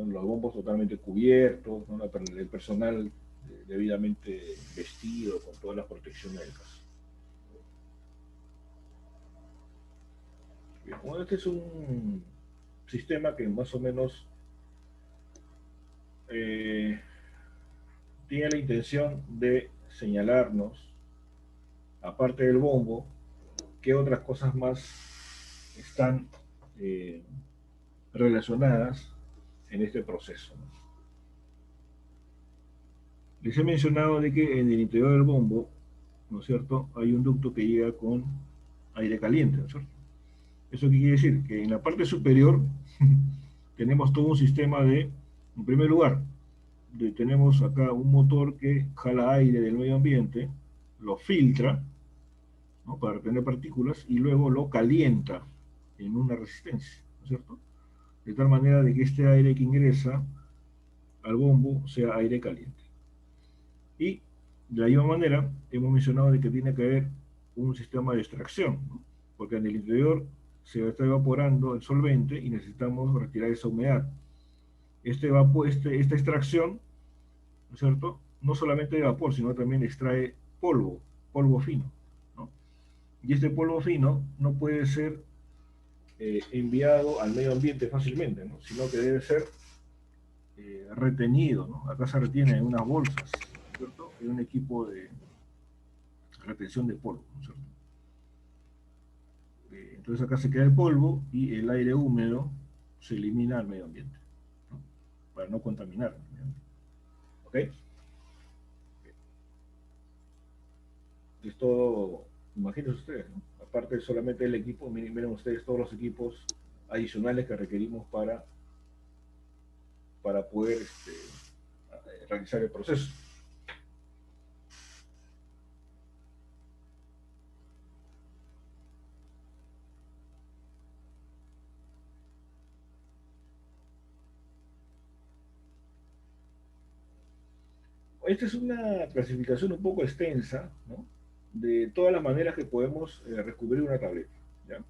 Los bombos totalmente cubiertos, ¿no? El personal debidamente vestido con todas las protecciones del caso. Bien, bueno, este es un sistema que más o menos tiene la intención de señalarnos, aparte del bombo, qué otras cosas más están relacionadas en este proceso, ¿no? Les he mencionado de que en el interior del bombo, ¿no es cierto?, hay un ducto que llega con aire caliente, ¿no es cierto? ¿Eso qué quiere decir? Que en la parte superior tenemos todo un sistema en primer lugar, tenemos acá un motor que jala aire del medio ambiente, lo filtra, ¿no?, para retener partículas, y luego lo calienta en una resistencia, ¿no es cierto? De tal manera de que este aire que ingresa al bombo sea aire caliente. Y de la misma manera hemos mencionado de que tiene que haber un sistema de extracción, ¿no? Porque en el interior se está evaporando el solvente y necesitamos retirar esa humedad. Esta extracción, ¿no es cierto?, no solamente de vapor, sino también extrae polvo fino, ¿no? Y este polvo fino no puede ser enviado al medio ambiente fácilmente, ¿no?, sino que debe ser retenido, ¿no? Acá se retiene en unas bolsas, ¿no es cierto?, en un equipo de retención de polvo, ¿no es cierto? Entonces acá se queda el polvo y el aire húmedo se elimina al medio ambiente, ¿no?, para no contaminar el medio ambiente. ¿Ok? Es todo, imagínense ustedes, ¿no? Aparte solamente del equipo, miren ustedes todos los equipos adicionales que requerimos para poder realizar el proceso. Esta es una clasificación un poco extensa, ¿no?, de todas las maneras que podemos recubrir una tableta, ¿ya?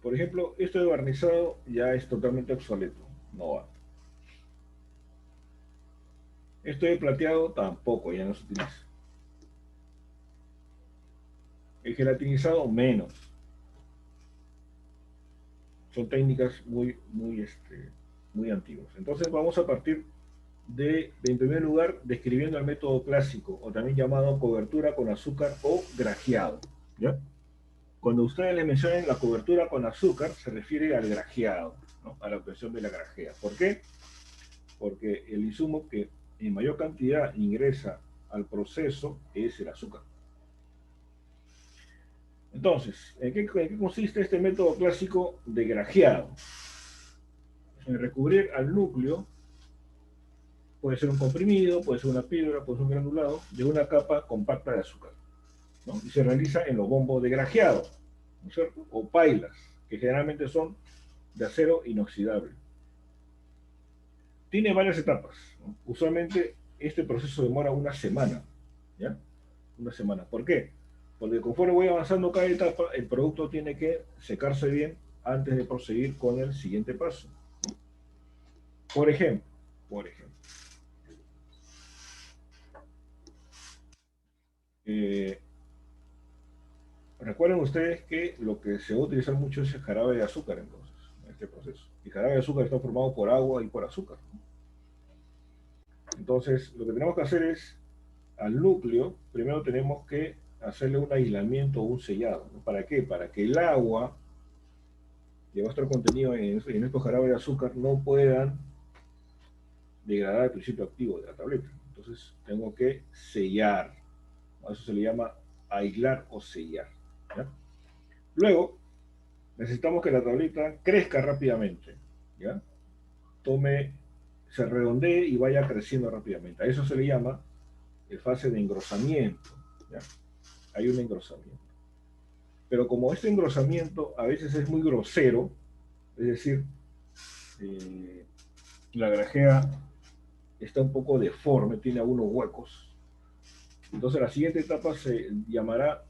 Por ejemplo, esto de barnizado ya es totalmente obsoleto, no va. Esto de plateado tampoco, ya no se utiliza. El gelatinizado menos. Son técnicas muy antiguas. Entonces vamos a partir en primer lugar, describiendo el método clásico, o también llamado cobertura con azúcar o grajeado, ¿ya? Cuando ustedes le mencionen la cobertura con azúcar, se refiere al grajeado, ¿no?, a la obtención de la grajea. ¿Por qué? Porque el insumo que en mayor cantidad ingresa al proceso es el azúcar. Entonces, ¿en qué consiste este método clásico de grajeado? En recubrir al núcleo, puede ser un comprimido, puede ser una píldora, puede ser un granulado, de una capa compacta de azúcar, ¿no? Y se realiza en los bombos de grajeado, ¿no es cierto?, o pailas, que generalmente son de acero inoxidable. Tiene varias etapas, ¿no? Usualmente este proceso demora una semana, ¿ya? Una semana. ¿Por qué? Porque conforme voy avanzando cada etapa, el producto tiene que secarse bien antes de proseguir con el siguiente paso. Por ejemplo, recuerden ustedes que lo que se va a utilizar mucho es el jarabe de azúcar, entonces, en este proceso. El jarabe de azúcar está formado por agua y por azúcar, ¿no? Entonces, lo que tenemos que hacer es, al núcleo, primero tenemos que hacerle un aislamiento o un sellado, ¿no? ¿Para qué? Para que el agua que va a estar contenido en estos jarabes de azúcar no puedan degradar el principio activo de la tableta. Entonces, tengo que sellar. A eso se le llama aislar o sellar, ¿ya? Luego, necesitamos que la tablita crezca rápidamente, ¿ya? Se redondee y vaya creciendo rápidamente. A eso se le llama fase de engrosamiento, ¿ya? Hay un engrosamiento. Pero como este engrosamiento a veces es muy grosero, es decir, la grajea está un poco deforme, tiene algunos huecos, entonces la siguiente etapa se llamará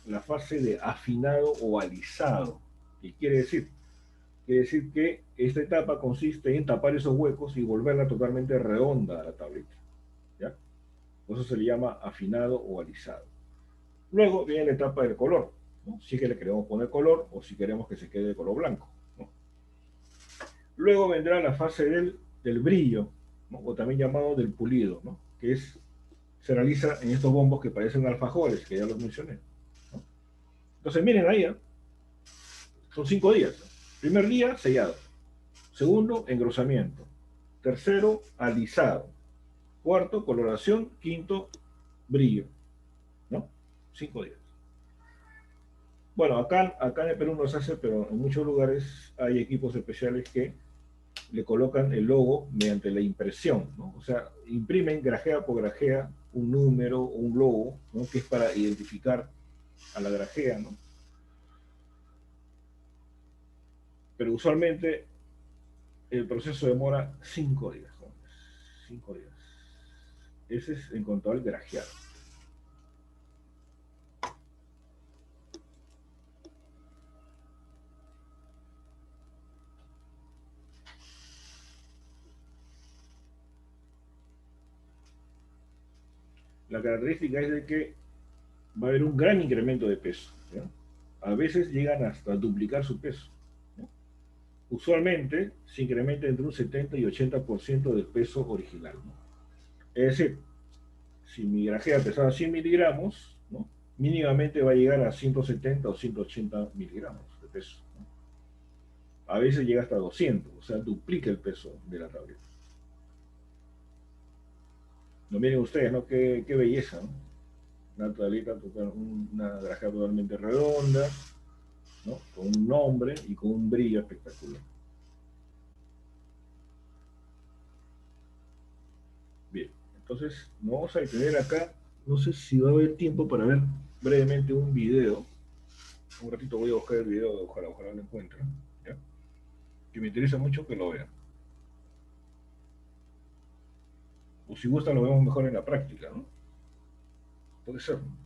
la fase de afinado o alisado. ¿Qué quiere decir? Quiere decir que esta etapa consiste en tapar esos huecos y volverla totalmente redonda a la tableta, ¿ya? Por eso se le llama afinado o alisado. Luego viene la etapa del color, ¿no? Si es que le queremos poner color o si queremos que se quede de color blanco, ¿no? Luego vendrá la fase del brillo, ¿no? O también llamado del pulido, ¿no? Que se realiza en estos bombos que parecen alfajores, que ya los mencioné, ¿no? Entonces miren ahí, ¿eh? Son 5 días. Primer día, sellado. Segundo, engrosamiento. Tercero, alisado. Cuarto, coloración. Quinto, brillo, ¿no? 5 días. Bueno, acá en el Perú no se hace, pero en muchos lugares hay equipos especiales que le colocan el logo mediante la impresión, ¿no? O sea, imprimen grajea por grajea un número o un logo, ¿no? Que es para identificar a la grajea, ¿no? Pero usualmente el proceso demora 5 días, jóvenes. 5 días. Ese es en cuanto al grajeado. La característica es de que va a haber un gran incremento de peso, ¿ya? A veces llegan hasta duplicar su peso, ¿ya? Usualmente se incrementa entre un 70 y 80% del peso original, ¿no? Es decir, si mi grajea pesaba 100 miligramos, ¿no? Mínimamente va a llegar a 170 o 180 miligramos de peso, ¿no? A veces llega hasta 200, o sea, duplica el peso de la tableta. No, miren ustedes, ¿no? Qué belleza, ¿no? Una tableta, una grajea totalmente redonda, ¿no? Con un nombre y con un brillo espectacular. Bien, entonces nos vamos a detener acá. No sé si va a haber tiempo para ver brevemente un video. Un ratito voy a buscar el video, ojalá lo encuentren, ¿ya? Que me interesa mucho que lo vean. O si gusta lo vemos mejor en la práctica, ¿no? Puede ser, ¿no?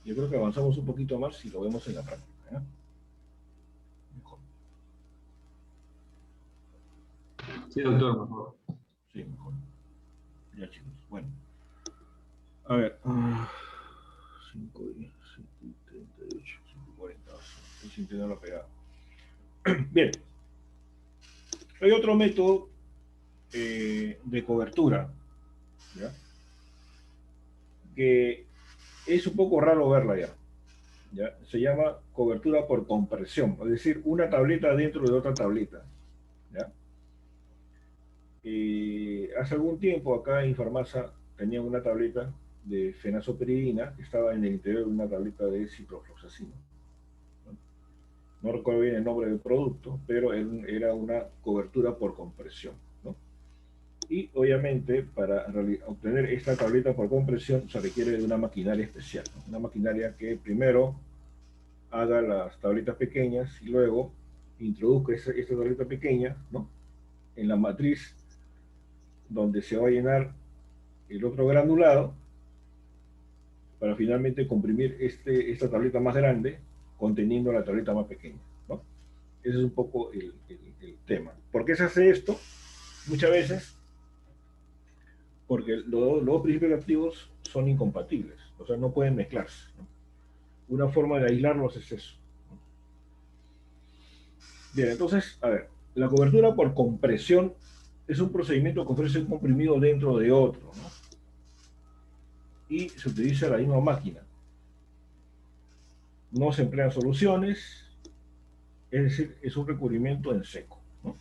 Yo creo que avanzamos un poquito más si lo vemos en la práctica, ¿ya? Mejor. Sí, doctor, por favor. Sí, mejor. Ya, chicos. Bueno. A ver. 5 y 38, 5:40. Estoy sintiendo la pegada. Bien. Hay otro método de cobertura, ¿ya? Que es un poco raro verla ya, ¿ya? Se llama cobertura por compresión, es decir, una tableta dentro de otra tableta, ¿ya? Hace algún tiempo acá en Farmacia tenían una tableta de fenazoperidina que estaba en el interior de una tableta de ciprofloxacino. No recuerdo bien el nombre del producto, pero era una cobertura por compresión, ¿no? Y obviamente para obtener esta tableta por compresión se requiere de una maquinaria especial, ¿no? Una maquinaria que primero haga las tabletas pequeñas y luego introduzca esta tableta pequeña, ¿no? En la matriz donde se va a llenar el otro granulado para finalmente comprimir esta tableta más grande conteniendo la tableta más pequeña, ¿no? Ese es un poco el tema. ¿Por qué se hace esto? Muchas veces porque los dos principios activos son incompatibles, o sea, no pueden mezclarse, ¿no? Una forma de aislarlos es eso, ¿no? Bien, entonces, a ver, la cobertura por compresión es un procedimiento que ofrece un comprimido dentro de otro, ¿no? Y se utiliza la misma máquina. No se emplean soluciones, es decir, es un recubrimiento en seco, ¿no?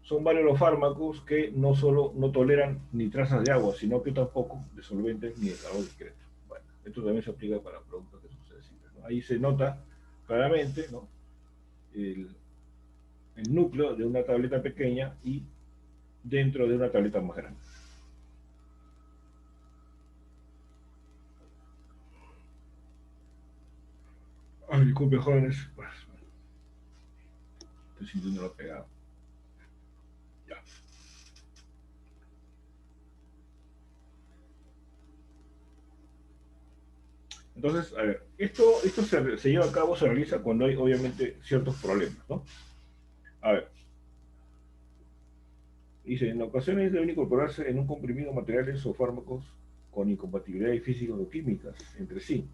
son varios los fármacos que no solo no toleran ni trazas de agua, sino que tampoco de solventes ni de calor discreto. Bueno, esto también se aplica para productos que son sensibles, ¿no? Ahí se nota claramente, ¿no?, el núcleo de una tableta pequeña y dentro de una tableta más grande. Ay, disculpe, jóvenes. Pues, estoy sintiéndolo pegado. Ya. Entonces, a ver, esto se lleva a cabo, se realiza cuando hay, obviamente, ciertos problemas, ¿no? A ver. Dice, en ocasiones deben incorporarse en un comprimido materiales o fármacos con incompatibilidades físicas o químicas entre sí,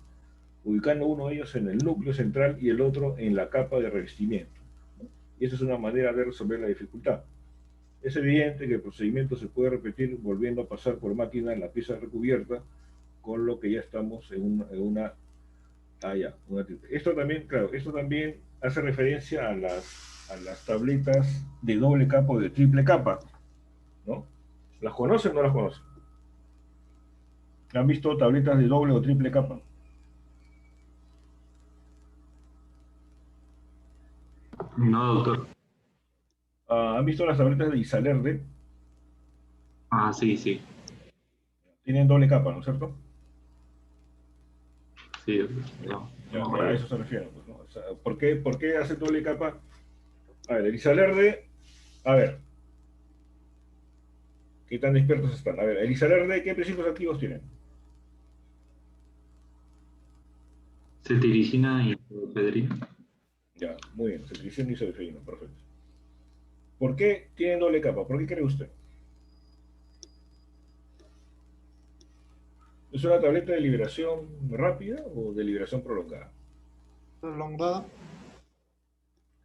ubicando uno de ellos en el núcleo central y el otro en la capa de revestimiento, ¿no? Y esa es una manera de resolver la dificultad. Es evidente que el procedimiento se puede repetir volviendo a pasar por máquina en la pieza recubierta, con lo que ya estamos en una triple. Esto también, claro, esto también hace referencia a las tabletas de doble capa o de triple capa, ¿no? ¿Las conocen o no las conocen? ¿Han visto tabletas de doble o triple capa? No, doctor. ¿Han visto las tabletas de Isalerde? Ah, sí, sí. Tienen doble capa, ¿no es cierto? Sí, doctor. No. Ya, a eso se refiere, pues, ¿no? O sea, ¿por qué hace doble capa? A ver, el Isalerde, a ver, ¿qué tan expertos están? A ver, el Isalerde, ¿qué principios activos tienen? Cetiricina y efedrina. Ya, muy bien, cetiricina y isoefedrina, perfecto. ¿Por qué tienen doble capa? ¿Por qué cree usted? ¿Es una tableta de liberación rápida o de liberación prolongada? Prolongada.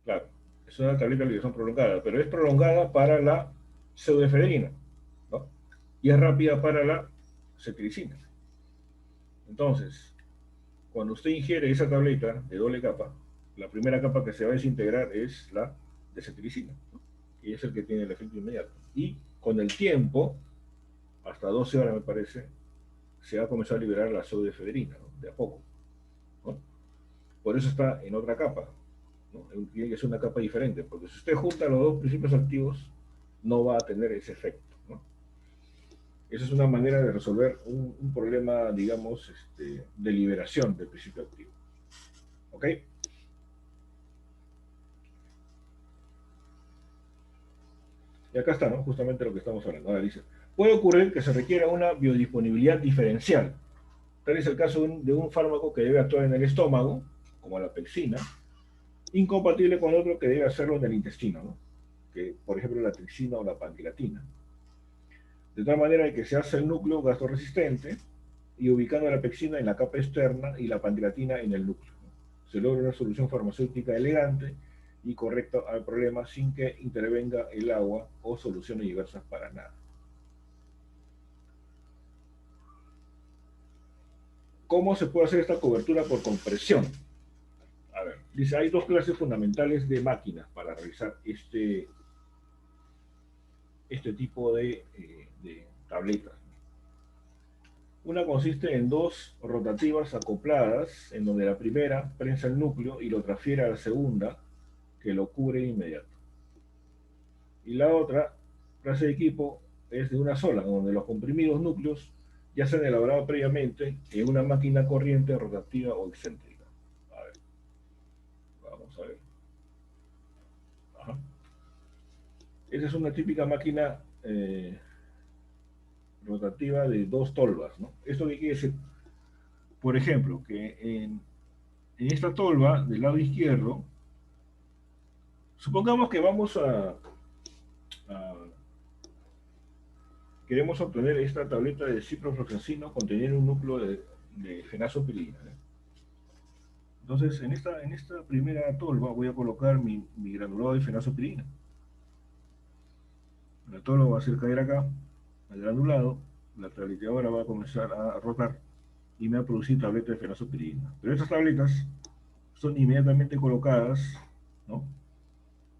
Claro, es una tableta de liberación prolongada, pero es prolongada para la pseudoefedrina, ¿no? Y es rápida para la cetiricina. Entonces, cuando usted ingiere esa tableta de doble capa, la primera capa que se va a desintegrar es la de cetiricina, ¿no?, y es el que tiene el efecto inmediato. Y con el tiempo, hasta 12 horas me parece, se va a comenzar a liberar la pseudoefedrina, ¿no?, de a poco, ¿no? Por eso está en otra capa, ¿no? Tiene que ser una capa diferente, porque si usted junta los dos principios activos, no va a tener ese efecto, ¿no? Esa es una manera de resolver un problema, digamos, de liberación del principio activo. ¿Ok? Y acá está, ¿no?, justamente lo que estamos hablando. Ahora dice, puede ocurrir que se requiera una biodisponibilidad diferencial. Tal es el caso de un fármaco que debe actuar en el estómago, como la pepsina, incompatible con otro que debe hacerlo en el intestino, ¿no?, que, por ejemplo, la trixina o la pantilatina. De tal manera que se hace el núcleo gastroresistente y ubicando la pepsina en la capa externa y la pantilatina en el núcleo, ¿no? Se logra una solución farmacéutica elegante y correcta al problema sin que intervenga el agua o soluciones diversas para nada. ¿Cómo se puede hacer esta cobertura por compresión? A ver, dice, hay dos clases fundamentales de máquinas para realizar este tipo de tabletas. Una consiste en dos rotativas acopladas, en donde la primera prensa el núcleo y lo transfiere a la segunda, que lo cubre de inmediato. Y la otra clase de equipo es de una sola, donde los comprimidos núcleos ya se han elaborado previamente en una máquina corriente, rotativa o excéntrica. A ver, vamos a ver. Ajá. Esa es una típica máquina rotativa de dos tolvas, ¿no? ¿Esto qué quiere decir? Por ejemplo, que en esta tolva del lado izquierdo, supongamos que vamos queremos obtener esta tableta de ciprofloxacino conteniendo un núcleo de fenazopirina, ¿eh? Entonces, en esta primera tolva voy a colocar mi granulado de fenazopirina. La tolva va a hacer caer acá al granulado, la tableteadora va a comenzar a rotar y me va a producir tabletas de fenazopirina. Pero estas tabletas son inmediatamente colocadas, ¿no?,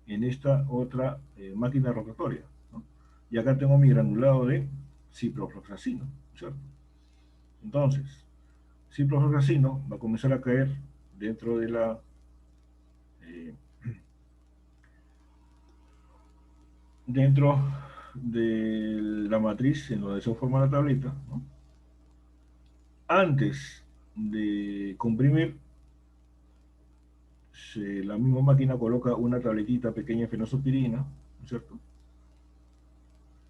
en esta otra máquina rotatoria, ¿no? Y acá tengo mi granulado de ciprofloxacino, ¿cierto? Entonces, ciprofloxacino va a comenzar a caer dentro de la matriz en donde se forma la tableta, ¿no? Antes de comprimir, la misma máquina coloca una tabletita pequeña de fenoxaspirina, ¿no es cierto?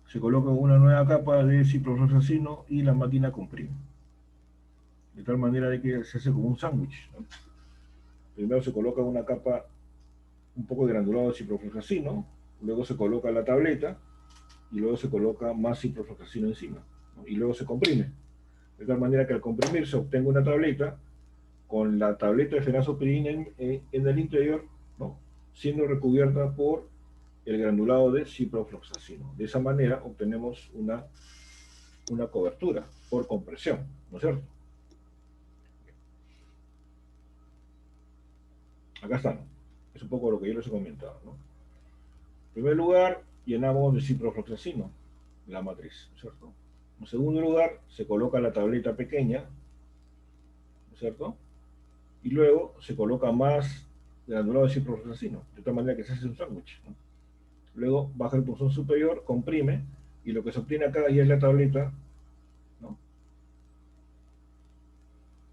Se coloca una nueva capa de ciprofloxacino y la máquina comprime. De tal manera de que se hace como un sándwich, ¿no? Primero se coloca una capa, un poco de granulado de ciprofloxacino, luego se coloca la tableta y luego se coloca más ciprofloxacino encima, ¿no? Y luego se comprime. De tal manera que al comprimir se obtenga una tableta con la tableta de fenoxaspirina en el interior, ¿no? Siendo recubierta por el granulado de ciprofloxacino. De esa manera obtenemos una cobertura por compresión, ¿no es cierto? Acá está, ¿no? Es un poco lo que yo les he comentado, ¿no? En primer lugar, llenamos de ciprofloxacino la matriz, ¿no es cierto? En segundo lugar, se coloca la tableta pequeña, ¿no es cierto? Y luego se coloca más granulado de ciprofloxacino, de tal manera que se hace un sándwich, ¿no? Luego baja el punzón superior, comprime, y lo que se obtiene acá ya es la tableta, ¿no?,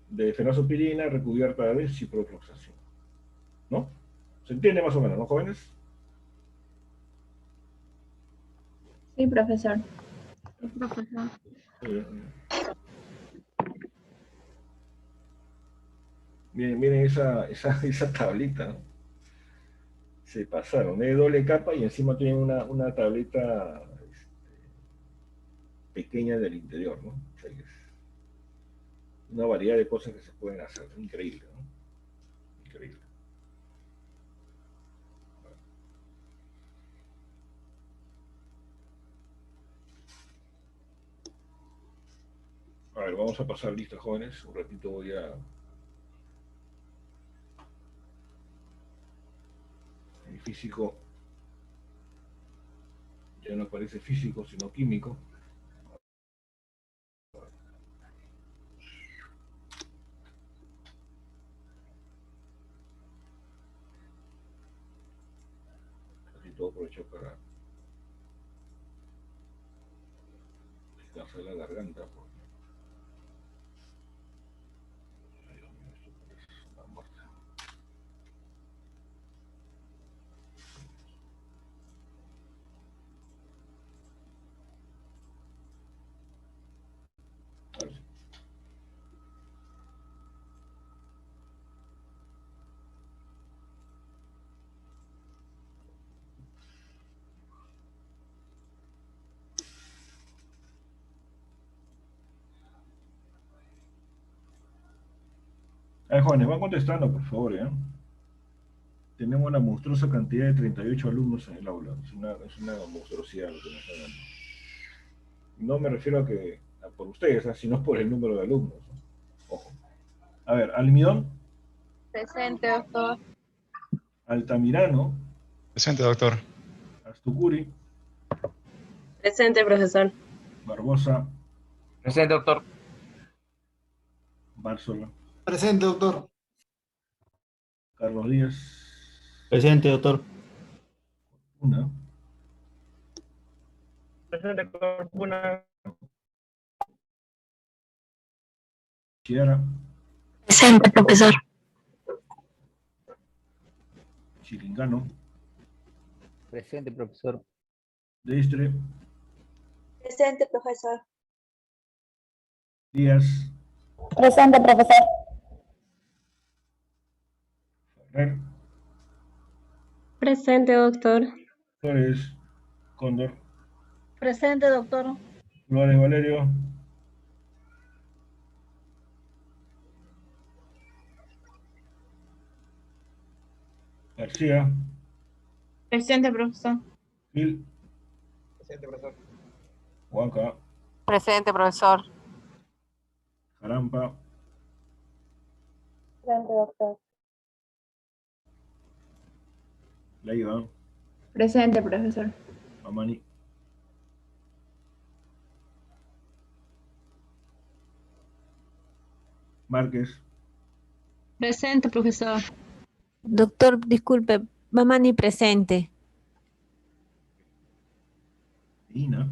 de fenoxaspirina recubierta de ciprofloxacino, ¿no? ¿Se entiende más o menos, no, jóvenes? Sí, profesor. Sí, profesor. Miren, miren esa tablita, ¿no? Se pasaron, de doble capa y encima tienen una tableta pequeña del interior, ¿no? O sea, es una variedad de cosas que se pueden hacer, increíble, ¿no? Increíble. A ver, vamos a pasar lista, jóvenes. Un ratito voy a... Mi físico ya no parece físico, sino químico. Así todo aprovecho para descansar la garganta. Porque... Ay, Dios mío, esto parece una muerte. A ver si... A ver, jóvenes, van contestando, por favor, ¿eh? Tenemos una monstruosa cantidad de 38 alumnos en el aula. Es una monstruosidad lo que nos están dando. No me refiero a por ustedes, sino por el número de alumnos, ¿no? Ojo. A ver, Almidón, Presente, doctor. Altamirano, Presente, doctor. Astucuri, Presente, profesor. Barbosa, Presente, doctor. Bárzola, Presente, doctor. Carlos Díaz, Presente, doctor. una, Presente, Corpuna. Chiara, Presente, profesor. Chilingano, Presente, profesor. Deistre, Presente, profesor. Díaz, Presente, profesor. Ferrer, Presente, doctor. Flores, Cóndor, Presente, doctor. Flores Valerio, García, Presente, profesor. Gil, Presente, profesor. Huanca, Presente, profesor. Jarampa, Presente, doctor. Leiva, Presente, profesor. Mamani. Márquez. Presente, profesor. Doctor, disculpe, Mamani presente. Ina.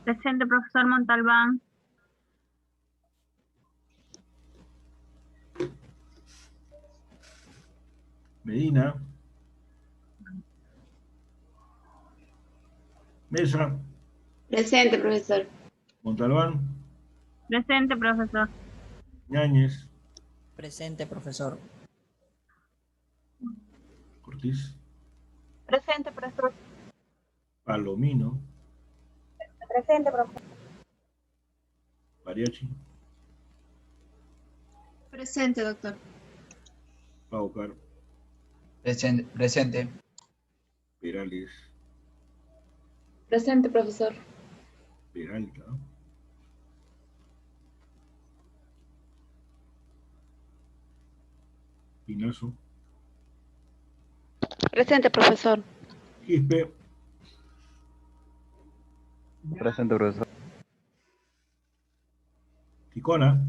Presente, profesor Montalbán. Medina. Mesa. Presente, profesor. Montalbán. Presente, profesor. Ñáñez. Presente, profesor. Cortés. Presente, profesor. Palomino. Presente, profesor. Mariachi. Presente, doctor. Paucar. Presente. Perales. Presente, profesor. Peralta. Pinazo. Presente, profesor. Quispe. Presente, profesor. Ticona.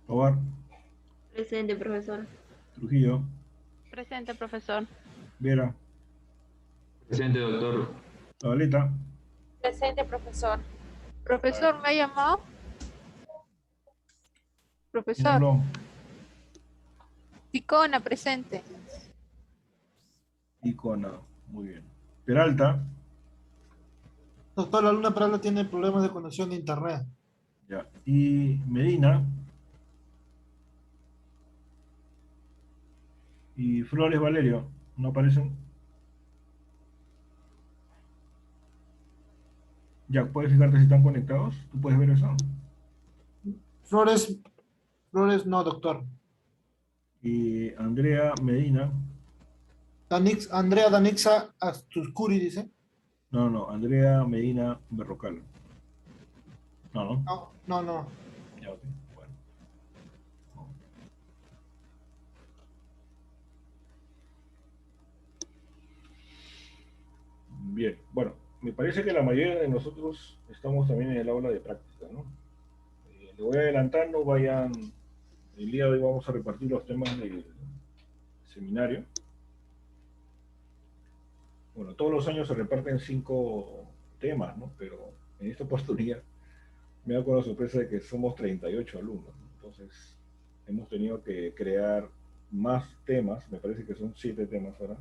Tobar. Presente, profesor. Trujillo. Presente, profesor. Vera. Presente, doctor. Zabaleta. Presente, profesor. Profesor, ¿me ha llamado? ¿Quién Profesor. habló? Ticona, presente. Ticona. Muy bien. Peralta. Doctor, la alumna Peralta tiene problemas de conexión de internet. Ya. Y Medina. Y Flores Valerio. ¿No aparecen? Ya, ¿puedes fijarte si están conectados? ¿Tú puedes ver eso? Flores no, doctor. Y Andrea Medina. Andrea Danixa Astuscuri dice. No, Andrea Medina Berrocal. No. No. Ya, ok. Bueno. Bien, bueno, me parece que la mayoría de nosotros estamos también en el aula de práctica, ¿no? Le voy adelantando, el día de hoy vamos a repartir los temas del seminario. Bueno, todos los años se reparten 5 temas, ¿no? Pero en esta oportunidad me da con la sorpresa de que somos 38 alumnos, ¿no? Entonces, hemos tenido que crear más temas, me parece que son 7 temas ahora.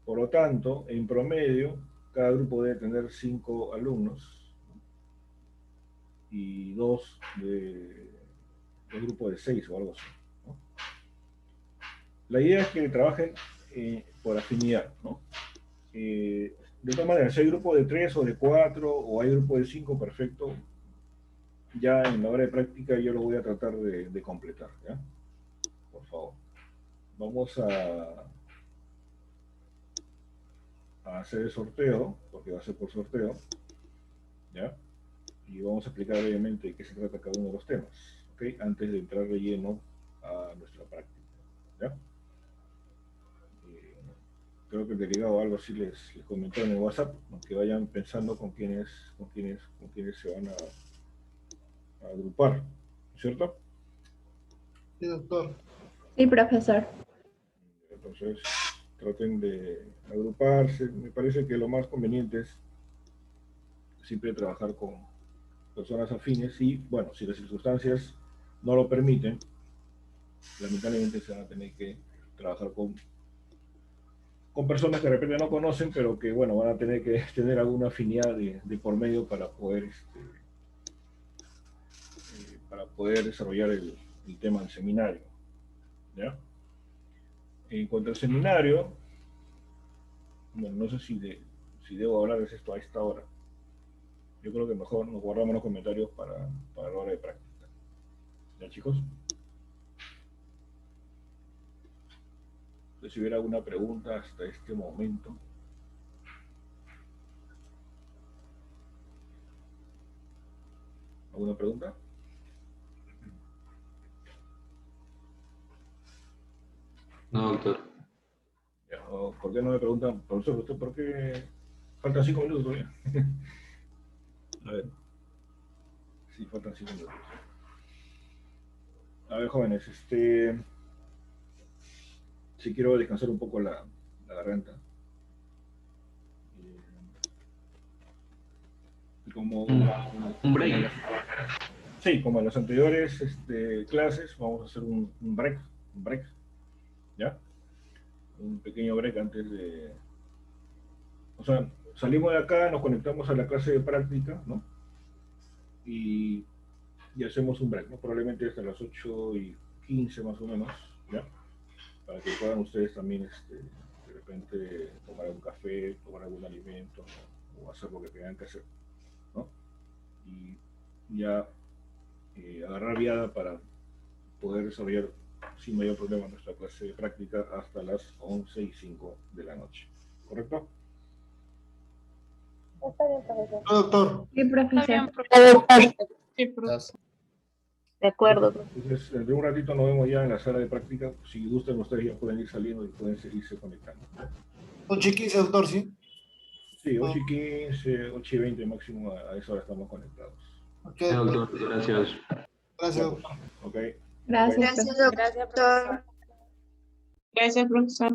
Por lo tanto, en promedio, cada grupo debe tener 5 alumnos y 2 de grupo de 6 o algo así, ¿no? La idea es que trabajen por afinidad, ¿no? De todas maneras, si hay grupo de 3 o de 4 o hay grupo de 5, perfecto. Ya en la hora de práctica yo lo voy a tratar de completar, ¿ya? Por favor. Vamos a hacer el sorteo, porque va a ser por sorteo, ¿ya? Y vamos a explicar brevemente de qué se trata cada uno de los temas, ¿ok? Antes de entrar de lleno a nuestra práctica, ¿ya? Creo que el delegado algo así les comentó en el WhatsApp, ¿no? Que vayan pensando con quiénes se van a agrupar, ¿cierto? Sí, doctor. Sí, profesor. Entonces, traten de agruparse. Me parece que lo más conveniente es siempre trabajar con personas afines y, bueno, si las circunstancias no lo permiten, lamentablemente se van a tener que trabajar con personas que de repente no conocen, pero que, bueno, van a tener que tener alguna afinidad de por medio para poder, desarrollar el tema del seminario, ¿ya? En cuanto al seminario, bueno, no sé si debo hablarles esto a esta hora. Yo creo que mejor nos guardamos los comentarios para la hora de práctica. ¿Ya, chicos? Si hubiera alguna pregunta hasta este momento. ¿Alguna pregunta? No, doctor. Ya, ¿por qué no me preguntan, profesor, usted por qué faltan 5 minutos todavía? A ver. Sí, faltan 5 minutos. A ver, jóvenes, si quiero descansar un poco la garganta. Como Un break. Sí, como en las anteriores clases, vamos a hacer un break, ¿ya? Un pequeño break antes de... O sea, salimos de acá, nos conectamos a la clase de práctica, ¿no? Y hacemos un break, ¿no? Probablemente hasta las 8:15 más o menos, ¿ya? Para que puedan ustedes también, de repente, tomar un café, tomar algún alimento, ¿no? O hacer lo que tengan que hacer, ¿no? Y ya agarrar viada para poder desarrollar sin mayor problema nuestra clase de práctica hasta las 11:05 de la noche. ¿Correcto? Está bien, profesor. No, doctor. Sí, profesor. Sí, profesor. De acuerdo. Entonces, de un ratito nos vemos ya en la sala de práctica. Si gustan, ustedes ya pueden ir saliendo y pueden seguirse conectando. 8:15, doctor, ¿sí? Sí, 8:15, 8:20 máximo, a esa hora estamos conectados. Ok, Sí, doctor, gracias. gracias, doctor. Ok. Gracias, Gracias, doctor. Gracias, profesor.